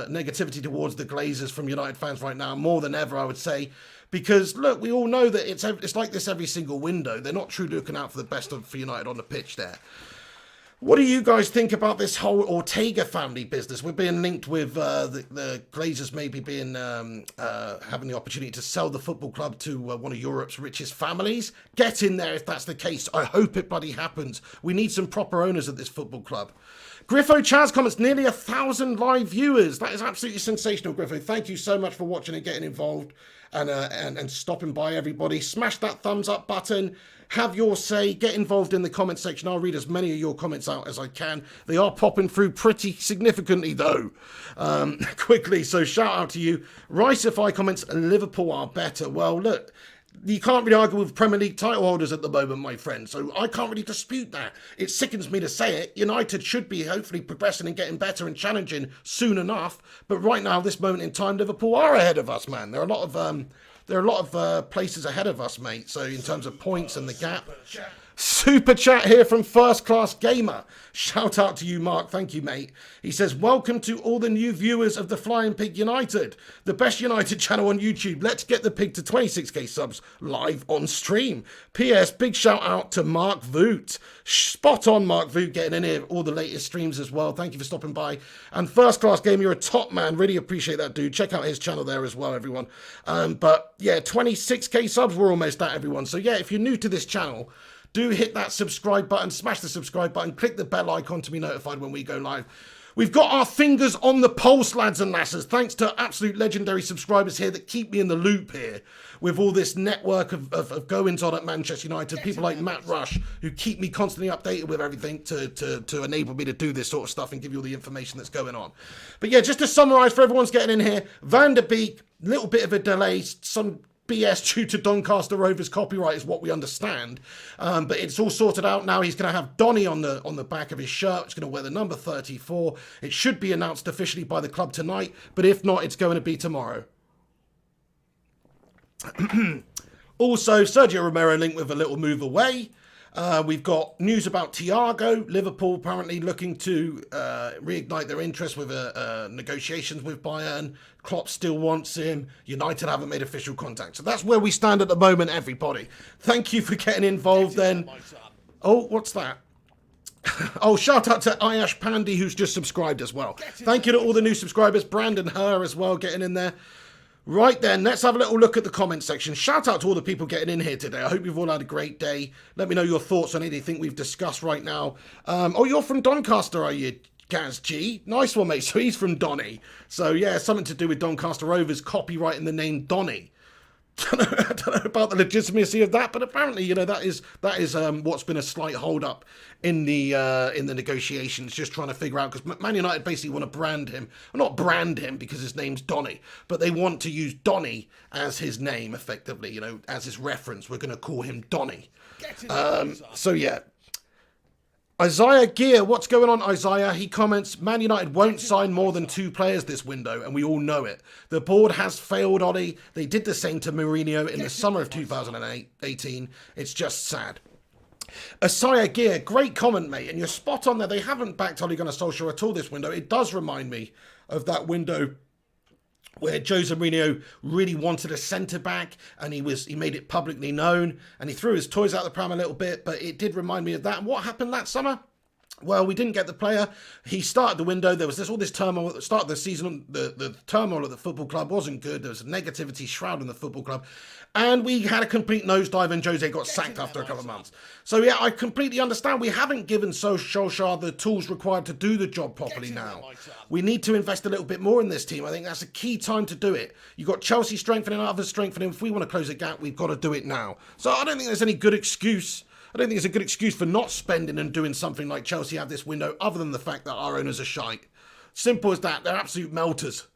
Speaker 1: negativity towards the Glazers from United fans right now, more than ever, I would say. Because look, we all know that it's like this every single window. They're not truly looking out for the best for United on the pitch there. What do you guys think about this whole Ortega family business? We're being linked with the Glazers maybe being having the opportunity to sell the football club to one of Europe's richest families. Get in there if that's the case. I hope it bloody happens. We need some proper owners of this football club. Griffo Chaz comments, nearly 1,000 live viewers. That is absolutely sensational, Griffo. Thank you so much for watching and getting involved and stopping by, everybody. Smash that thumbs up button. Have your say. Get involved in the comment section. I'll read as many of your comments out as I can. They are popping through pretty significantly, though, quickly. So shout out to you. Ricify comments, Liverpool are better. Well, look, you can't really argue with Premier League title holders at the moment, my friend. So I can't really dispute that. It sickens me to say it. United should be hopefully progressing and getting better and challenging soon enough. But right now, this moment in time, Liverpool are ahead of us, man. There are a lot of places ahead of us, mate. So in terms of points and the gap. Super chat here from First Class Gamer. Shout out to you, Mark. Thank you, mate. He says, welcome to all the new viewers of the Flying Pig United, the best United channel on YouTube. Let's get the pig to 26k subs live on stream. P.S. Big shout out to Mark Voot. Spot on, Mark Voot, getting in here all the latest streams as well. Thank you for stopping by. And First Class Gamer, you're a top man. Really appreciate that, dude. Check out his channel there as well, everyone. But yeah, 26k subs we're almost at, everyone. So yeah, if you're new to this channel, do hit that subscribe button, smash the subscribe button, click the bell icon to be notified when we go live. We've got our fingers on the pulse, lads and lasses, thanks to absolute legendary subscribers here that keep me in the loop here with all this network of goings on at Manchester United. People like Matt Rush, who keep me constantly updated with everything to enable me to do this sort of stuff and give you all the information that's going on. But yeah, just to summarise for everyone's getting in here, Van der Beek, little bit of a delay, some BS due to Doncaster Rovers copyright is what we understand, but it's all sorted out now. He's going to have Donny on the back of his shirt. He's going to wear the number 34. It should be announced officially by the club tonight, but if not, it's going to be tomorrow. Also, Sergio Romero linked with a little move away. We've got news about Thiago. Liverpool apparently looking to reignite their interest with negotiations with Bayern. Klopp still wants him. United haven't made official contact. So that's where we stand at the moment, everybody. Thank you for getting involved then. Oh, what's that? Oh, shout out to Ayash Pandy, who's just subscribed as well. Thank you to all the new subscribers. Brandon Herr as well, getting in there. Right then, let's have a little look at the comment section. Shout out to all the people getting in here today. I hope you've all had a great day. Let me know your thoughts on anything we've discussed right now. Oh, you're from Doncaster, are you, Gaz G? Nice one, mate. So he's from Donny. So yeah, something to do with Doncaster Rovers copyrighting the name Donny. I don't know about the legitimacy of that, but apparently, you know, that is what's been a slight hold up in the negotiations, just trying to figure out, because Man United basically want to brand him, well, not brand him because his name's Donny, but they want to use Donny as his name effectively, you know, as his reference. We're going to call him Donny. So yeah. Isaiah Gear, what's going on, Isaiah? He comments, Man United won't sign more than 2 players this window, and we all know it. The board has failed Ollie. They did the same to Mourinho in the summer of 2018. It's just sad. Isaiah Gear, great comment, mate, and you're spot on there. They haven't backed Ole Gunnar Solskjaer at all this window. It does remind me of that window where Jose Mourinho really wanted a centre-back, and he made it publicly known, and he threw his toys out the pram a little bit, but it did remind me of that. And what happened that summer? Well, we didn't get the player. He started the window. There was all this turmoil at the start of the season. The turmoil at the football club wasn't good. There was negativity shrouding the football club. And we had a complete nosedive, and Jose got sacked after a couple of months. So, yeah, I completely understand. We haven't given Solskjaer the tools required to do the job properly now. We need to invest a little bit more in this team. I think that's a key time to do it. You've got Chelsea strengthening, others strengthening. If we want to close a gap, we've got to do it now. So I don't think there's any good excuse. I don't think it's a good excuse for not spending and doing something like Chelsea have this window, other than the fact that our owners are shite. Simple as that. They're absolute melters.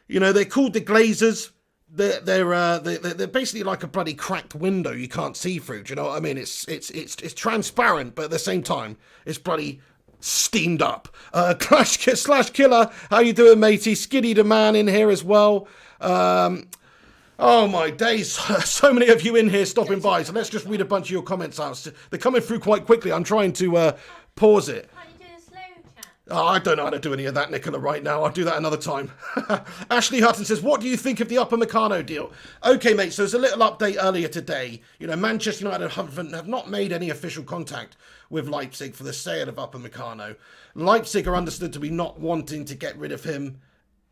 Speaker 1: You know, they're called the Glazers. They're basically like a bloody cracked window you can't see through. Do you know what I mean? It's transparent, but at the same time, it's bloody steamed up. Clash slash Killer, how you doing, matey? Skiddy the man in here as well. Oh my days, so many of you in here stopping by, so let's just read a bunch of your comments out. They're coming through quite quickly. I'm trying to pause it.
Speaker 3: Can't you do a slow chat?
Speaker 1: Oh, I don't know how to do any of that, Nicola, right now. I'll do that another time. Ashley Hutton says, what do you think of the Upamecano deal? Okay, mate, so there's a little update earlier today. You know, Manchester United have not made any official contact with Leipzig for the sale of Upamecano. Leipzig are understood to be not wanting to get rid of him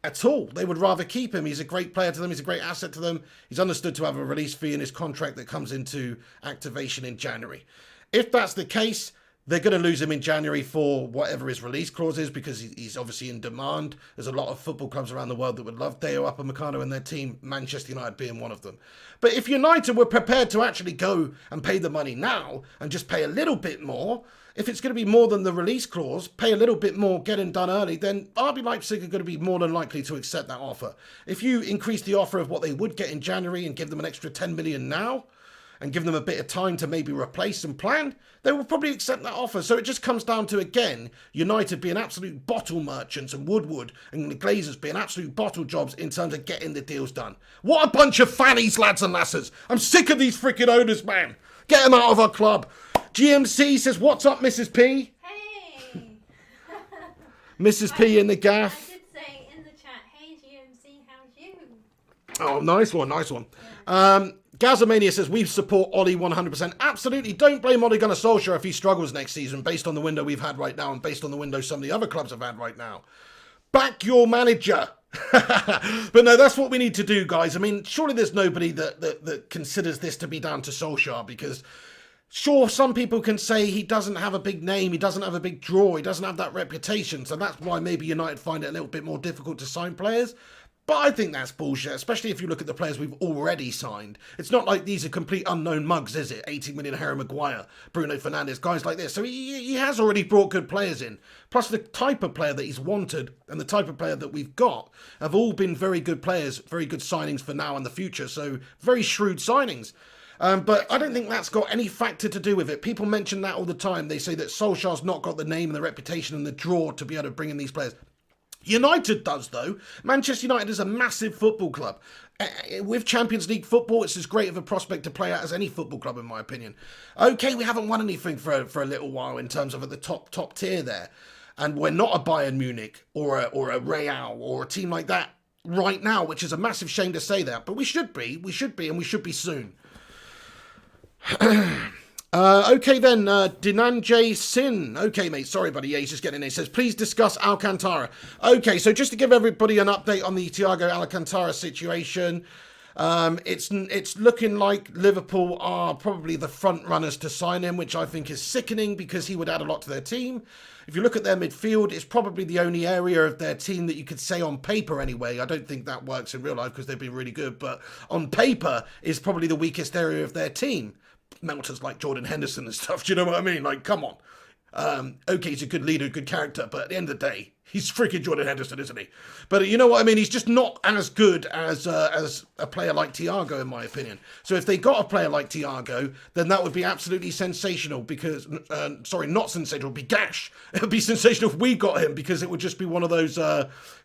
Speaker 1: at all. They would rather keep him. He's a great player to them. He's a great asset to them. He's understood to have a release fee in his contract that comes into activation in January. If that's the case, they're going to lose him in January for whatever his release clause is, because he's obviously in demand. There's a lot of football clubs around the world that would love Deo Upamecano in their team, Manchester United being one of them. But if United were prepared to actually go and pay the money now and just pay a little bit more, if it's going to be more than the release clause, pay a little bit more, get him done early, then RB Leipzig are going to be more than likely to accept that offer. If you increase the offer of what they would get in January and give them an extra 10 million now, and give them a bit of time to maybe replace and plan, they will probably accept that offer. So it just comes down to, again, United being absolute bottle merchants and Woodward and the Glazers being absolute bottle jobs in terms of getting the deals done. What a bunch of fannies, lads and lasses. I'm sick of these freaking owners, man. Get them out of our club. GMC says, what's up, Mrs. P?
Speaker 3: Hey!
Speaker 1: Mrs. P in the gaff.
Speaker 3: I did say in the chat, hey GMC, how's you?
Speaker 1: Oh, nice one, nice one. Gazamania says, we support Ollie 100%. Absolutely. Don't blame Ole Gunnar Solskjaer if he struggles next season based on the window we've had right now and based on the window some of the other clubs have had right now. Back your manager. But no, that's what we need to do, guys. I mean, surely there's nobody that considers this to be down to Solskjaer, because sure, some people can say he doesn't have a big name, he doesn't have a big draw, he doesn't have that reputation, so that's why maybe United find it a little bit more difficult to sign players. But I think that's bullshit, especially if you look at the players we've already signed. It's not like these are complete unknown mugs, is it? 80 million Harry Maguire, Bruno Fernandes, guys like this. So he has already brought good players in. Plus the type of player that he's wanted and the type of player that we've got have all been very good players, very good signings for now and the future. So very shrewd signings. But I don't think that's got any factor to do with it. People mention that all the time. They say that Solskjaer's not got the name and the reputation and the draw to be able to bring in these players. United does, though. Manchester United is a massive football club. With Champions League football, it's as great of a prospect to play at as any football club, in my opinion. Okay, we haven't won anything for a little while in terms of at the top tier there. And we're not a Bayern Munich or a Real or a team like that right now, which is a massive shame to say that. But we should be, and we should be soon. Okay then, Dinanjay Sin. Okay, mate, sorry, buddy. Yeah, he's just getting in. He says, please discuss Alcantara. Okay, so just to give everybody an update on the Thiago Alcantara situation, it's looking like Liverpool are probably the front runners to sign him, which I think is sickening because he would add a lot to their team. If you look at their midfield, it's probably the only area of their team that you could say on paper anyway. I don't think that works in real life because they've been really good, but on paper is probably the weakest area of their team. Melters like Jordan Henderson and stuff. Do you know what I mean? Like, come on. Okay, he's a good leader, good character, but at the end of the day, he's freaking Jordan Henderson, isn't he? But you know what I mean? He's just not as good as a player like Thiago, in my opinion. So if they got a player like Thiago, then that would be absolutely sensational because, sorry, not sensational, it would be gash. It would be sensational if we got him because it would just be one of those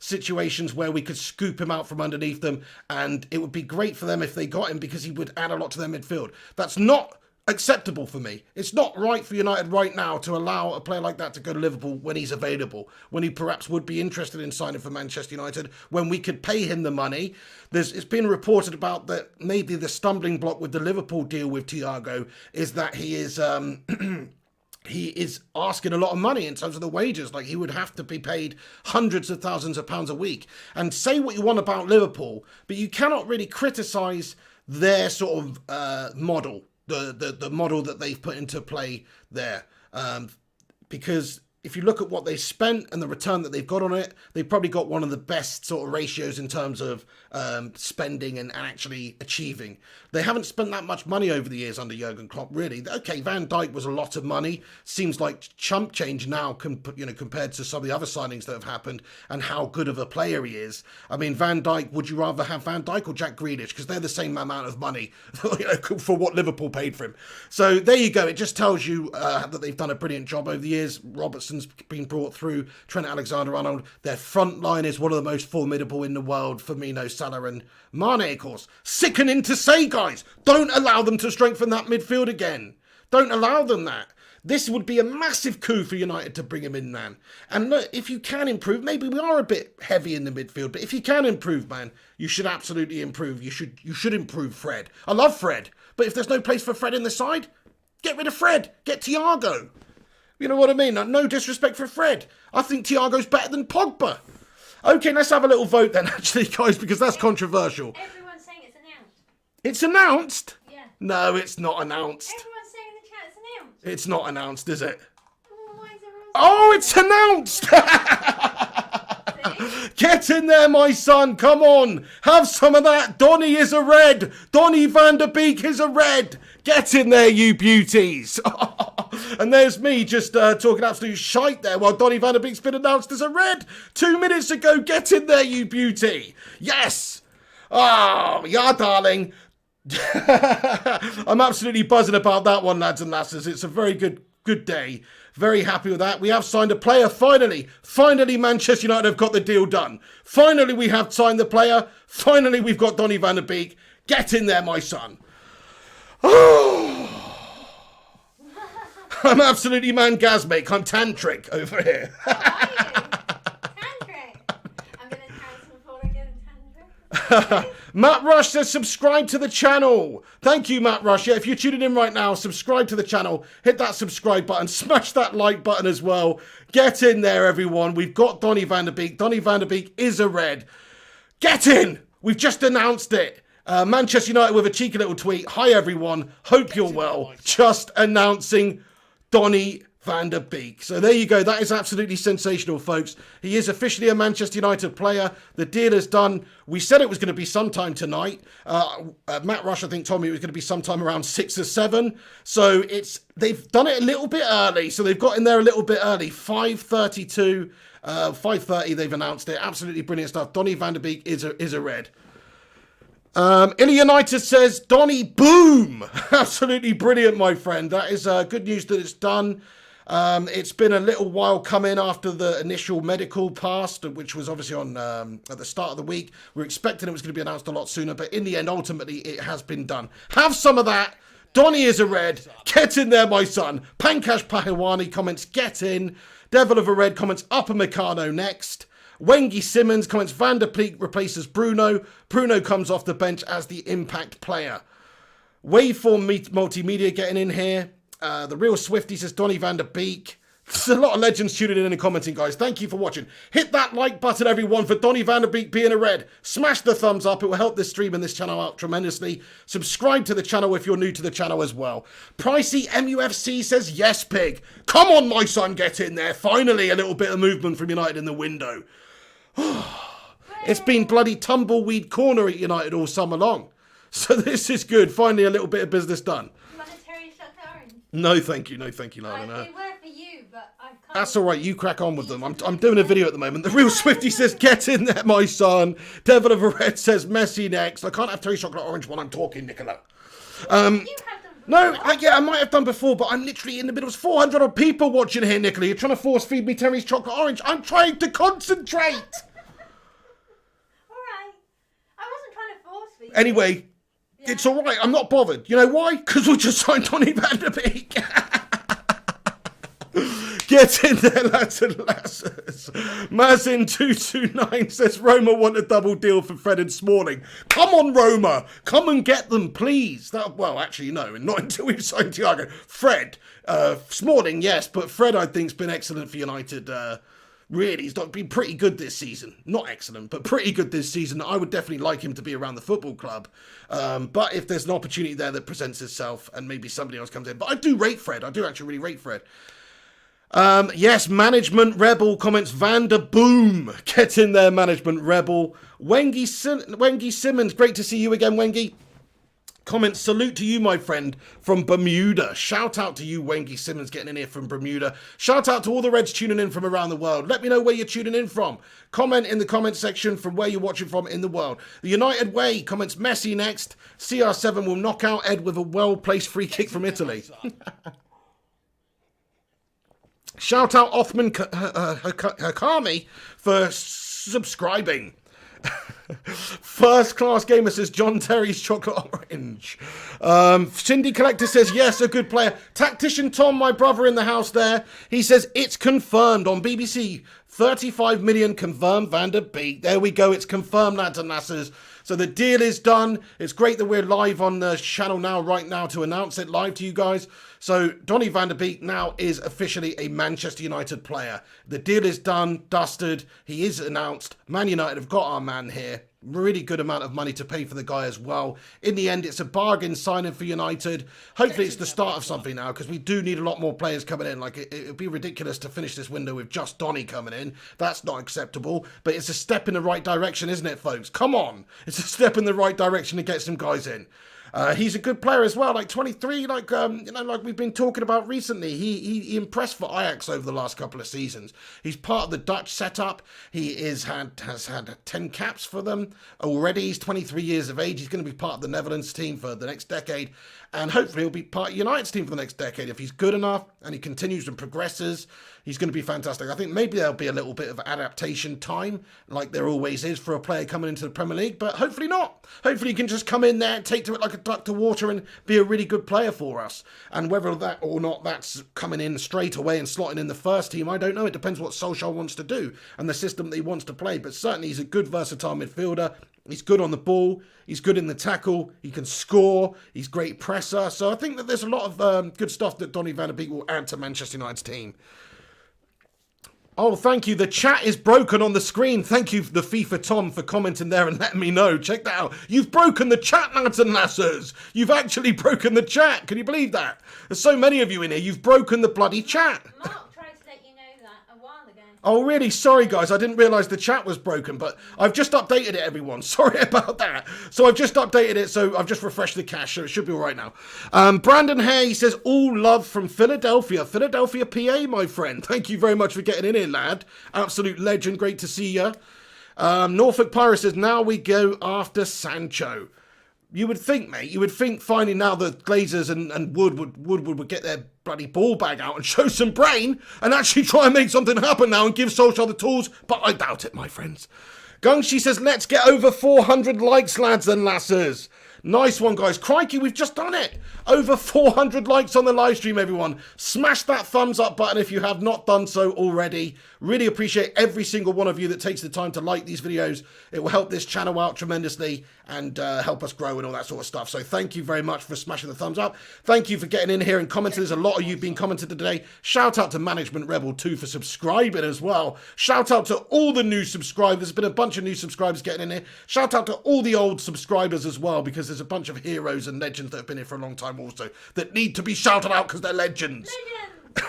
Speaker 1: situations where we could scoop him out from underneath them and it would be great for them if they got him because he would add a lot to their midfield. That's not acceptable for me. It's not right for United right now to allow a player like that to go to Liverpool when he's available, when he perhaps would be interested in signing for Manchester United, when we could pay him the money. It's been reported about that maybe the stumbling block with the Liverpool deal with Thiago is that he is he is asking a lot of money in terms of the wages. Like, he would have to be paid hundreds of thousands of pounds a week. And say what you want about Liverpool, but you cannot really criticise their sort of model. The model that they've put into play there. Because if you look at what they spent and the return that they've got on it, they've probably got one of the best sort of ratios in terms of spending and actually achieving. They haven't spent that much money over the years under Jurgen Klopp, really. Okay, Van Dijk was a lot of money. Seems like chump change now, compared to some of the other signings that have happened and how good of a player he is. I mean, Van Dijk, would you rather have Van Dijk or Jack Grealish? Because they're the same amount of money for what Liverpool paid for him. So there you go. It just tells you that they've done a brilliant job over the years. Robertson's been brought through, Trent Alexander-Arnold. Their front line is one of the most formidable in the world. Firmino, Salah and Mane, of course. Sickening to say, guys. Don't allow them to strengthen that midfield again. Don't allow them that. This would be a massive coup for United to bring him in, man. And look, if you can improve, maybe we are a bit heavy in the midfield, but if you can improve, man, you should absolutely improve. You should improve Fred. I love Fred, but if there's no place for Fred in the side, get rid of Fred. Get Thiago. You know what I mean? No disrespect for Fred. I think Thiago's better than Pogba. Okay, let's have a little vote then, actually, guys, because that's controversial.
Speaker 3: Everyone's saying it's announced.
Speaker 1: It's announced?
Speaker 3: Yeah.
Speaker 1: No, it's not announced.
Speaker 3: Everyone's saying in the chat it's announced.
Speaker 1: It's not announced, is it?
Speaker 3: Oh, why is everyone
Speaker 1: Oh, it's announced! Get in there, my son. Come on. Have some of that. Donny is a red. Donny van der Beek is a red. Get in there, you beauties. And there's me just talking absolute shite there while Donny van der Beek's been announced as a red 2 minutes ago. Get in there, you beauty. Yes. Oh, yeah, darling. I'm absolutely buzzing about that one, lads and lasses. It's a very good day. Very happy with that. We have signed a player, finally. Finally, Manchester United have got the deal done. Finally, we have signed the player. Finally, we've got Donny van der Beek. Get in there, my son. Oh. I'm absolutely mangasmic. I'm tantric over here.
Speaker 3: How are you? Tantric. I'm going to cancel before I get a tantric.
Speaker 1: Matt Rush says subscribe to the channel. Thank you, Matt Rush. Yeah, if you're tuning in right now, subscribe to the channel. Hit that subscribe button. Smash that like button as well. Get in there, everyone. We've got Donny van der Beek. Donny van der Beek is a red. Get in. We've just announced it. Manchester United with a cheeky little tweet. Hi, everyone. Hope you're well. Just announcing Donny van der Beek. So there you go. That is absolutely sensational, folks. He is officially a Manchester United player. The deal is done. We said it was going to be sometime tonight. Matt Rush, I think, told me it was going to be sometime around 6 or 7. So they've done it a little bit early. So they've got in there a little bit early. 5:32, 5:30. They've announced it. Absolutely brilliant stuff. Donny van der Beek is a red. Illy United says, Donny, boom! Absolutely brilliant, my friend. That is good news that it's done. It's been a little while coming after the initial medical passed, which was obviously on at the start of the week. We were expecting it was going to be announced a lot sooner, but in the end, ultimately, it has been done. Have some of that. Donny is a red. Get in there, my son. Pankaj Pahiwani comments, get in. Devil of a Red comments, Upper Meccano next. Wengi Simmons comments, Van der Beek replaces Bruno. Bruno comes off the bench as the impact player. Waveform Multimedia getting in here. The Real Swifty says Donny van der Beek. There's a lot of legends tuning in and commenting, guys. Thank you for watching. Hit that like button, everyone, for Donny van der Beek being a red. Smash the thumbs up. It will help this stream and this channel out tremendously. Subscribe to the channel if you're new to the channel as well. Pricey MUFC says, yes, pig. Come on, my son, get in there. Finally, a little bit of movement from United in the window. It's been bloody tumbleweed corner at United all summer long. So this is good. Finally, a little bit of business done.
Speaker 3: Monetary chocolate orange.
Speaker 1: No, thank you. No, thank you, Lana.
Speaker 3: They were for you, but I can't.
Speaker 1: That's all right. You crack on with them. I'm doing a video at the moment. The Real Swifty says, get in there, my son. Devil of a Red says, Messi next. I can't have Terry Chocolate Orange when I'm talking, Nicola.
Speaker 3: You have them.
Speaker 1: No, I might have done before, but I'm literally in the middle. There's 400 odd people watching here, Nicola. You're trying to force feed me Terry's Chocolate Orange. I'm trying to concentrate.
Speaker 3: All right. I wasn't trying to force feed you.
Speaker 1: Anyway, it's all right. I'm not bothered. You know why? Because we just signed Donny van der Beek. Get in there, lads and lasses. Mazin229 says Roma want a double deal for Fred and Smalling. Come on, Roma. Come and get them, please. Well, actually, no. Not until we've signed Thiago. Fred. Smalling, yes. But Fred, I think, has been excellent for United. Really, he's been pretty good this season. Not excellent, but pretty good this season. I would definitely like him to be around the football club. But if there's an opportunity there that presents itself and maybe somebody else comes in. But I do rate Fred. I do actually really rate Fred. Yes, Management Rebel comments Vander Boom. Get in there, Management Rebel. Wengi Simmons, great to see you again, Wengi. Comments, salute to you, my friend, from Bermuda. Shout out to you, Wengi Simmons, getting in here from Bermuda. Shout out to all the Reds tuning in from around the world. Let me know where you're tuning in from. Comment in the comment section from where you're watching from in the world. The United Way comments Messi next. CR7 will knock out Ed with a well-placed free kick from Italy. Shout out Othman Hakami for subscribing. First class gamer says John Terry's chocolate orange. Cindy Collector says yes, a good player. Tactician Tom, my brother in the house there, he says it's confirmed on BBC. 35 million confirmed Van der Beek. There we go. It's confirmed, lads and lasses. So the deal is done. It's great that we're live on the channel now, right now, to announce it live to you guys. So Donny van der Beek now is officially a Manchester United player. The deal is done, dusted. He is announced. Man United have got our man here. Really good amount of money to pay for the guy as well. In the end, it's a bargain signing for United. Hopefully it's the start of something now, because we do need a lot more players coming in. Like, it would be ridiculous to finish this window with just Donny coming in. That's not acceptable. But it's a step in the right direction, isn't it, folks? Come on. It's a step in the right direction to get some guys in. He's a good player as well, like 23, like like we've been talking about recently. He impressed for Ajax over the last couple of seasons. He's part of the Dutch setup. He has had 10 caps for them already. He's 23 years of age. He's going to be part of the Netherlands team for the next decade, and hopefully he'll be part of United's team for the next decade. If he's good enough and he continues and progresses, he's going to be fantastic. I think maybe there'll be a little bit of adaptation time, like there always is for a player coming into the Premier League, but hopefully not. Hopefully he can just come in there, take to it like a duck to water, and be a really good player for us. And whether that or not that's coming in straight away and slotting in the first team, I don't know. It depends what Solskjaer wants to do and the system that he wants to play. But certainly he's a good versatile midfielder. He's good on the ball. He's good in the tackle. He can score. He's great presser. So I think that there's a lot of good stuff that Donny van der Beek will add to Manchester United's team. Oh, thank you. The chat is broken on the screen. Thank you, the FIFA Tom, for commenting there and letting me know. Check that out. You've broken the chat, lads and lasses. You've actually broken the chat. Can you believe that? There's so many of you in here. You've broken the bloody chat.
Speaker 3: Mark tried to let you know that a while ago.
Speaker 1: Oh, really? Sorry, guys. I didn't realise the chat was broken, but I've just updated it, everyone. Sorry about that. So I've just updated it, so I've just refreshed the cache, so it should be all right now. Brandon Hay, he says, all love from Philadelphia. Philadelphia, PA, my friend. Thank you very much for getting in here, lad. Absolute legend. Great to see you. Norfolk Pirate says, now we go after Sancho. You would think, mate, you would think finally now that Glazers and Wood would get their bloody ball bag out and show some brain and actually try and make something happen now and give Solskjaer the tools, but I doubt it, my friends. Gungshi says, let's get over 400 likes, lads and lasses. Nice one, guys. Crikey, we've just done it. Over 400 likes on the live stream, everyone. Smash that thumbs up button if you have not done so already. Really appreciate every single one of you that takes the time to like these videos. It will help this channel out tremendously and help us grow and all that sort of stuff. So thank you very much for smashing the thumbs up. Thank you for getting in here and commenting. There's a lot of you been commenting today. Shout out to Management Rebel 2 for subscribing as well. Shout out to all the new subscribers. There's been a bunch of new subscribers getting in here. Shout out to all the old subscribers as well, because there's a bunch of heroes and legends that have been here for a long time also that need to be shouted out because they're legends.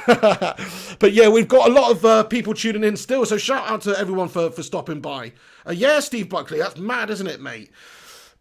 Speaker 1: But yeah, we've got a lot of people tuning in still, so shout out to everyone for stopping by. Yeah, Steve Buckley, that's mad, isn't it, mate?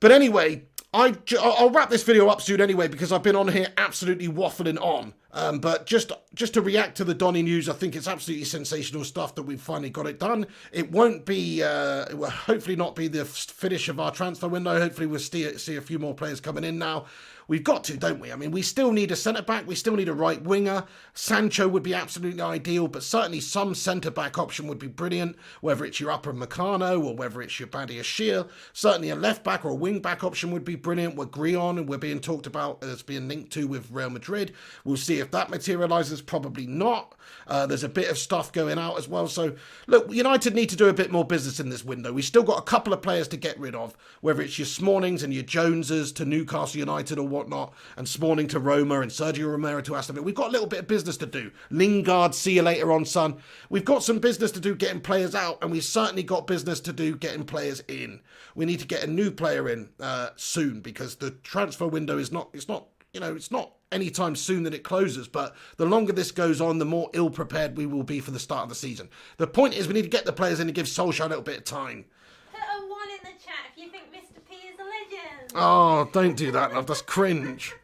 Speaker 1: But anyway, I'll wrap this video up soon anyway, because I've been on here absolutely waffling on. But just to react to the Donny news, I think it's absolutely sensational stuff that we've finally got it done. It won't be, it will hopefully not be the finish of our transfer window. Hopefully we'll see a few more players coming in now. We've got to, don't we? I mean, we still need a centre-back. We still need a right winger. Sancho would be absolutely ideal, but certainly some centre-back option would be brilliant, whether it's your Upper Meccano or whether it's your Badia Shir. Certainly a left-back or a wing-back option would be brilliant. We're Grion, and we're being talked about as being linked to with Real Madrid. We'll see if that materialises. Probably not. There's a bit of stuff going out as well. So, look, United need to do a bit more business in this window. We've still got a couple of players to get rid of, whether it's your Smallings and your Joneses to Newcastle United or whatnot, and Smalling to Roma and Sergio Romero to Aston Villa. We've got a little bit of business to do. Lingard, see you later on, son. We've got some business to do getting players out, and we've certainly got business to do getting players in. We need to get a new player in soon, because the transfer window is not, it's not anytime soon that it closes, but the longer this goes on, the more ill-prepared we will be for the start of the season. The point is we need to get the players in and give Solskjaer a little bit of time.
Speaker 3: Put a 1 in the chat if you think Mr. P is a legend.
Speaker 1: Oh, don't do that, love. That's cringe.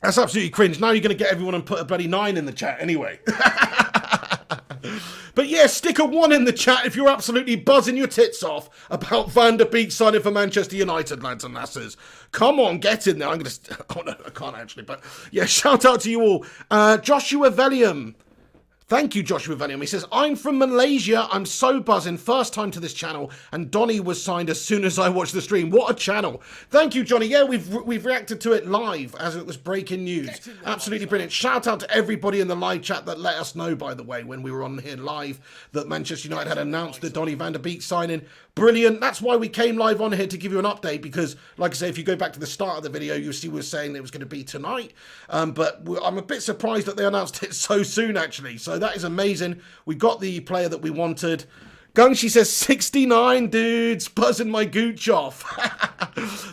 Speaker 1: That's absolutely cringe. Now you're going to get everyone and put a bloody 9 in the chat anyway. But yeah, stick a 1 in the chat if you're absolutely buzzing your tits off about Van der Beek signing for Manchester United, lads and lasses. Come on, get in there. I'm going to... Oh, no, I can't actually. But yeah, shout out to you all. Joshua Vellium. Thank you, Joshua Vanium. He says, I'm from Malaysia. I'm so buzzing. First time to this channel. And Donny was signed as soon as I watched the stream. What a channel. Thank you, Johnny. Yeah, we've reacted to it live as it was breaking news. Absolutely brilliant. Shout out to everybody in the live chat that let us know, by the way, when we were on here live, that Manchester United had announced the Donny van de Beek signing. Brilliant. That's why we came live on here to give you an update, because, like I say, if you go back to the start of the video, you'll see we were saying it was going to be tonight. But I'm a bit surprised that they announced it so soon, actually. So that is amazing. We got the player that we wanted. Gungshi says 69 dudes, buzzing my gooch off.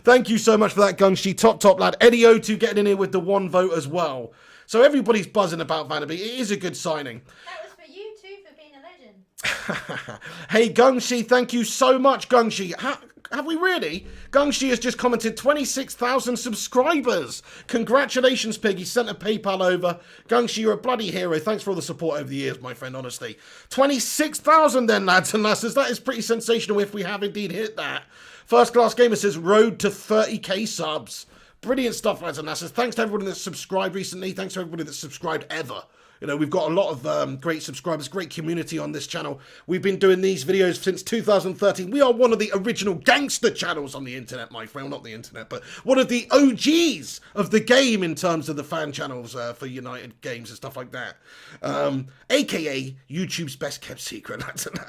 Speaker 1: Thank you so much for that, Gungshi. Top lad. Eddie O2 getting in here with the 1 vote as well. So everybody's buzzing about Van der Beek. It is a good signing.
Speaker 3: That was for you too, for being a legend.
Speaker 1: Hey, Gungshi, thank you so much, Gungshi. Have we really? Gungshi has just commented 26,000 subscribers. Congratulations, Pig. He sent a PayPal over. Gungshi, you're a bloody hero. Thanks for all the support over the years, my friend, honestly. 26,000 then, lads and lasses. That is pretty sensational if we have indeed hit that. First Class Gamer says, road to 30k subs. Brilliant stuff, lads and lasses. Thanks to everybody that's subscribed recently. Thanks to everybody that's subscribed ever. You know, we've got a lot of great subscribers, great community on this channel. We've been doing these videos since 2013. We are one of the original gangster channels on the internet, my friend. Well, not the internet, but one of the OGs of the game in terms of the fan channels for United games and stuff like that. AKA YouTube's best kept secret.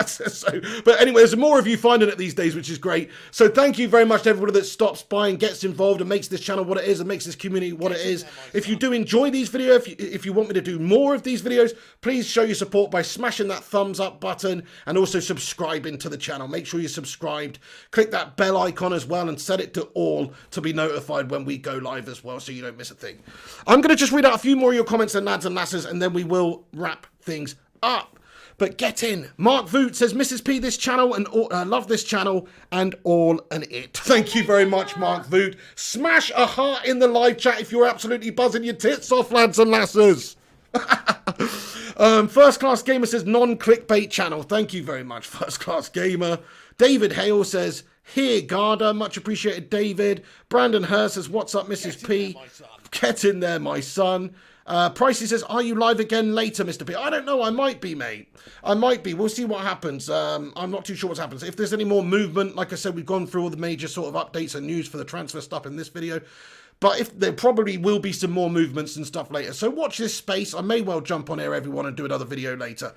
Speaker 1: So, but anyway, there's more of you finding it these days, which is great. So thank you very much to everybody that stops by and gets involved and makes this channel what it is and makes this community what it is. If you do enjoy these videos, if you want me to do more of these videos, please show your support by smashing that thumbs up button and also subscribing to the channel. Make sure you're subscribed. Click that bell icon as well and set it to all to be notified when we go live as well, so you don't miss a thing. I'm going to just read out a few more of your comments and lads and lasses, and then we will wrap things up. But get in. Mark Voot says, Mrs. P, this channel and love this channel and all and it. Thank you very much, Mark Voot. Smash a heart in the live chat if you're absolutely buzzing your tits off, lads and lasses. First Class Gamer says non-clickbait channel. Thank you very much, First Class Gamer. David Hale says, here, Garda. Much appreciated, David. Brandon Hurst says, what's up, Mrs. P? Get in there, my son. Pricey says, are you live again later, Mr. P? I don't know. I might be, mate. I might be. We'll see what happens. I'm not too sure what happens. If there's any more movement, like I said, we've gone through all the major sort of updates and news for the transfer stuff in this video. But if there probably will be some more movements and stuff later. So watch this space. I may well jump on here, everyone, and do another video later.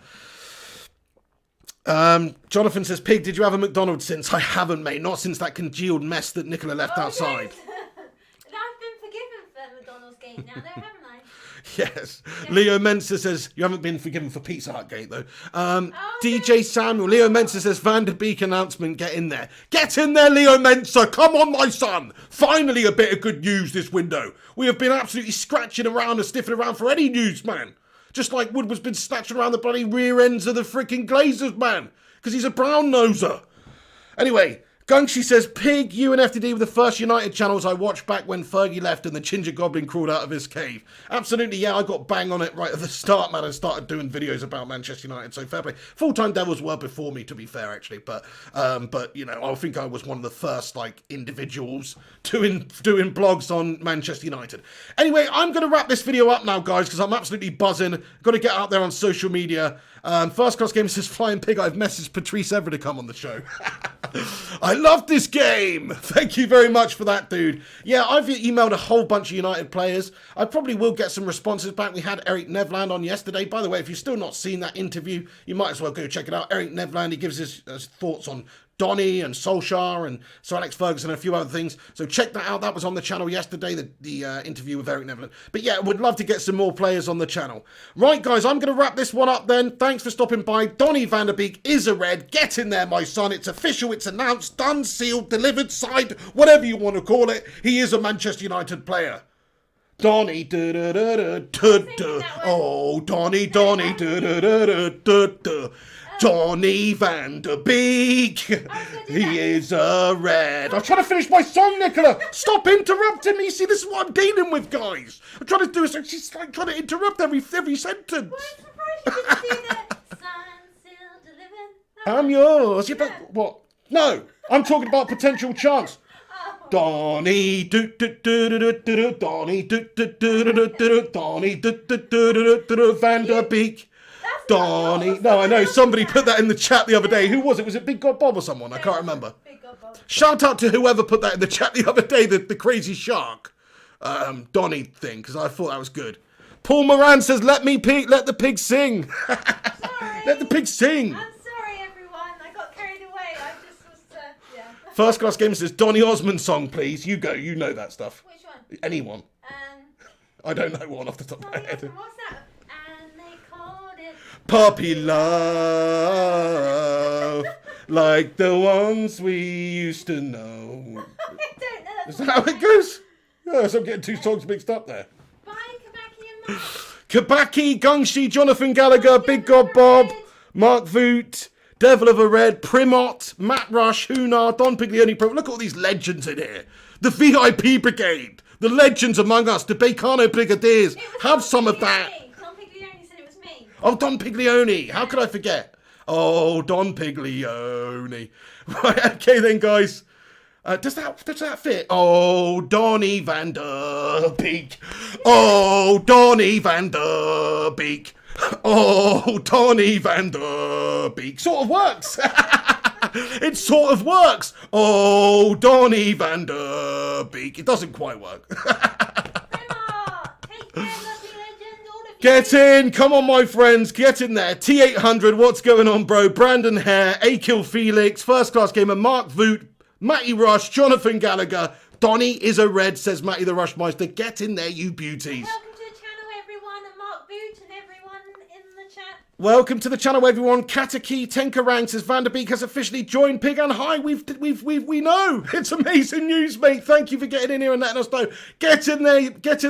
Speaker 1: Jonathan says, Pig, did you have a McDonald's since? I haven't, mate. Not since that congealed mess that Nicola left outside.
Speaker 3: And I've been forgiven for McDonald's gate now, though, haven't I?
Speaker 1: Yes. Yeah. Leo Mensa says, you haven't been forgiven for Pizza Hut Gate, though. DJ Samuel, Leo Mensa says, Van der Beek announcement, get in there. Get in there, Leo Mensa. Come on, my son. Finally, a bit of good news this window. We have been absolutely scratching around and sniffing around for any news, man. Just like Woodward's been snatching around the bloody rear ends of the freaking Glazers, man. Because he's a brown noser. Anyway, Gungshi says, Pig, you and FTD were the first United channels I watched back when Fergie left and the Ginger Goblin crawled out of his cave. Absolutely, yeah, I got bang on it right at the start, man, and started doing videos about Manchester United, so fair play. Full-Time Devils were before me, to be fair, actually, but you know, I think I was one of the first, like, individuals doing blogs on Manchester United. Anyway, I'm going to wrap this video up now, guys, because I'm absolutely buzzing. Got to get out there on social media. First Class Gamer says, Flying Pig, I've messaged Patrice Evra to come on the show. I love this game. Thank you very much for that, dude. Yeah, I've emailed a whole bunch of United players. I probably will get some responses back. We had Eric Nevland on yesterday. By the way, if you've still not seen that interview, you might as well go check it out. Eric Nevland, he gives his thoughts on Donny and Solskjaer and Sir Alex Ferguson and a few other things. So check that out. That was on the channel yesterday, the interview with Eric Nevland. But yeah, would love to get some more players on the channel. Right, guys, I'm going to wrap this one up then. Thanks for stopping by. Donny van der Beek is a red. Get in there, my son. It's official. It's announced, done, sealed, delivered, signed, whatever you want to call it. He is a Manchester United player. Donny, oh, Donny, Donny, Donny van der Beek, he is a red. I'm trying to finish my song, Nicola. Stop interrupting me. See, this is what I'm dealing with, guys. I'm trying to do it. So she's like trying to interrupt every sentence.
Speaker 3: Well, I'm surprised you didn't do that. Signed, sealed, delivered.
Speaker 1: I'm yours. Yeah, but what? No, I'm talking about potential chance. Donny, Donny, Donny, Donny, Van der Beek.
Speaker 3: That's
Speaker 1: Donny. No, I know. Somebody put that in the chat the other day. Who was it? Was it Big God Bob or someone? I can't remember.
Speaker 3: Big God Bob.
Speaker 1: Shout out to whoever put that in the chat the other day, the crazy shark Donny thing, because I thought that was good. Paul Moran says, let the pig sing.
Speaker 3: Sorry.
Speaker 1: Let the pig sing.
Speaker 3: I'm sorry, everyone. I got carried away. I just was, yeah.
Speaker 1: First Class Gamer says, Donny Osmond song, please. You go. You know that stuff.
Speaker 3: Which one?
Speaker 1: Anyone. I don't know one off the top of my head.
Speaker 3: What's that? And they called it
Speaker 1: Puppy love, like the ones we used to know.
Speaker 3: I don't know.
Speaker 1: Is that how it goes? Oh, so I'm getting two songs mixed up there.
Speaker 3: Bye, Kabaki and Mark.
Speaker 1: Kabaki, Gungshi, Jonathan Gallagher, Big God Bob, Mark Voot, Devil of a Red, Primot, Matt Rush, Hunar, Don Piglioni Pro. Look at all these legends in here. The VIP Brigade, the legends among us, the Becano Brigadiers. Have some of that.
Speaker 3: Don Piglioni said it was me.
Speaker 1: Oh, Don Piglioni. How could I forget? Oh, Don Piglioni. Right, okay then, guys. Does that fit? Oh, Donny van der Beek. Oh, Donny van der Beek. Oh, Donny van der Beek. Sort of works. It sort of works. Oh, Donny van der Beek. It doesn't quite work. Get in. Come on, my friends. Get in there. T800. What's going on, bro? Brandon Hare. Akil Felix. First Class Gamer. Mark Voot. Matty Rush. Jonathan Gallagher. Donny is a red, says Matty the Rushmeister. Get in there, you beauties.
Speaker 3: Welcome to the channel, everyone, and Mark Boot and everyone in the chat.
Speaker 1: Welcome to the channel, everyone. Kataki Tenkarang says Van der Beek has officially joined Pig and Hi. We know. It's amazing news, mate. Thank you for getting in here and letting us know. Get in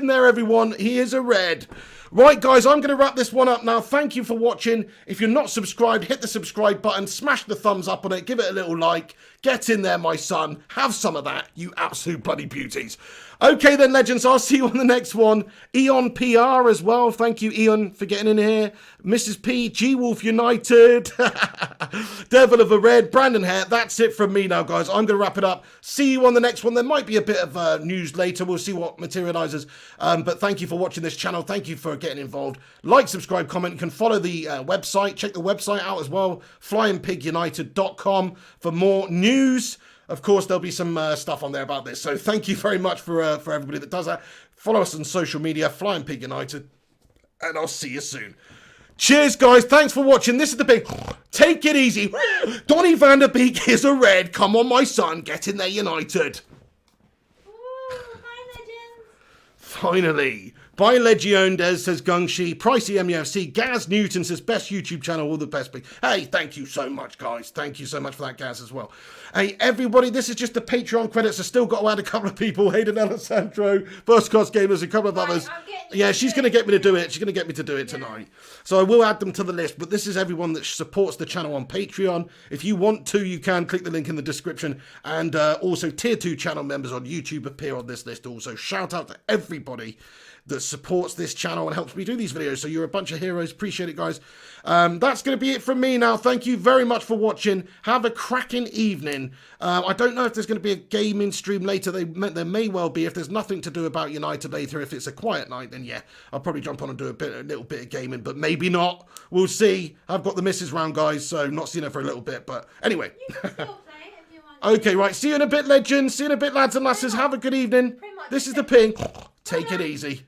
Speaker 1: there, everyone. He is a red. Right, guys, I'm going to wrap this one up now. Thank you for watching. If you're not subscribed, hit the subscribe button, smash the thumbs up on it, give it a little like. Get in there, my son. Have some of that, you absolute bloody beauties. Okay then, legends, I'll see you on the next one. Eon PR as well. Thank you, Eon, for getting in here. Mrs. P, G-Wolf United, Devil of a Red, Brandon Hare. That's it from me now, guys. I'm going to wrap it up. See you on the next one. There might be a bit of news later. We'll see what materializes. But thank you for watching this channel. Thank you for getting involved. Like, subscribe, comment. You can follow the website. Check the website out as well. flyingpigunited.com for more news. Of course, there'll be some stuff on there about this. So thank you very much for everybody that does that. Follow us on social media, Flying Pig United, and I'll see you soon. Cheers, guys. Thanks for watching. This is the big. Take it easy. Donny van der Beek is a red. Come on, my son. Get in there, United.
Speaker 3: Ooh, hi, legends.
Speaker 1: Finally. By Legiondes, says Gungshi. Pricey MUFC. Gaz Newton says, best YouTube channel, all the best. Hey, thank you so much, guys. Thank you so much for that, Gaz, as well. Hey, everybody, this is just the Patreon credits. I've still got to add a couple of people. Hayden Alessandro, First Class Gamers, a couple of others. Yeah, she's going to get me to do it. She's going to get me to do it tonight. So I will add them to the list. But this is everyone that supports the channel on Patreon. If you want to, you can click the link in the description. And also, Tier 2 channel members on YouTube appear on this list also. Shout out to everybody that supports this channel and helps me do these videos. So you're a bunch of heroes. Appreciate it, guys. That's going to be it from me now. Thank you very much for watching. Have a cracking evening. I don't know if there's going to be a gaming stream later. There may well be. If there's nothing to do about United later, if it's a quiet night, then yeah, I'll probably jump on and do a little bit of gaming, but maybe not. We'll see. I've got the missus round, guys, so not seen her for a little bit, but anyway.
Speaker 3: You can still play if you want.
Speaker 1: Okay, right. See you in a bit, legends. See you in a bit, lads and lasses. Have a good evening. This is the ping. Take it easy.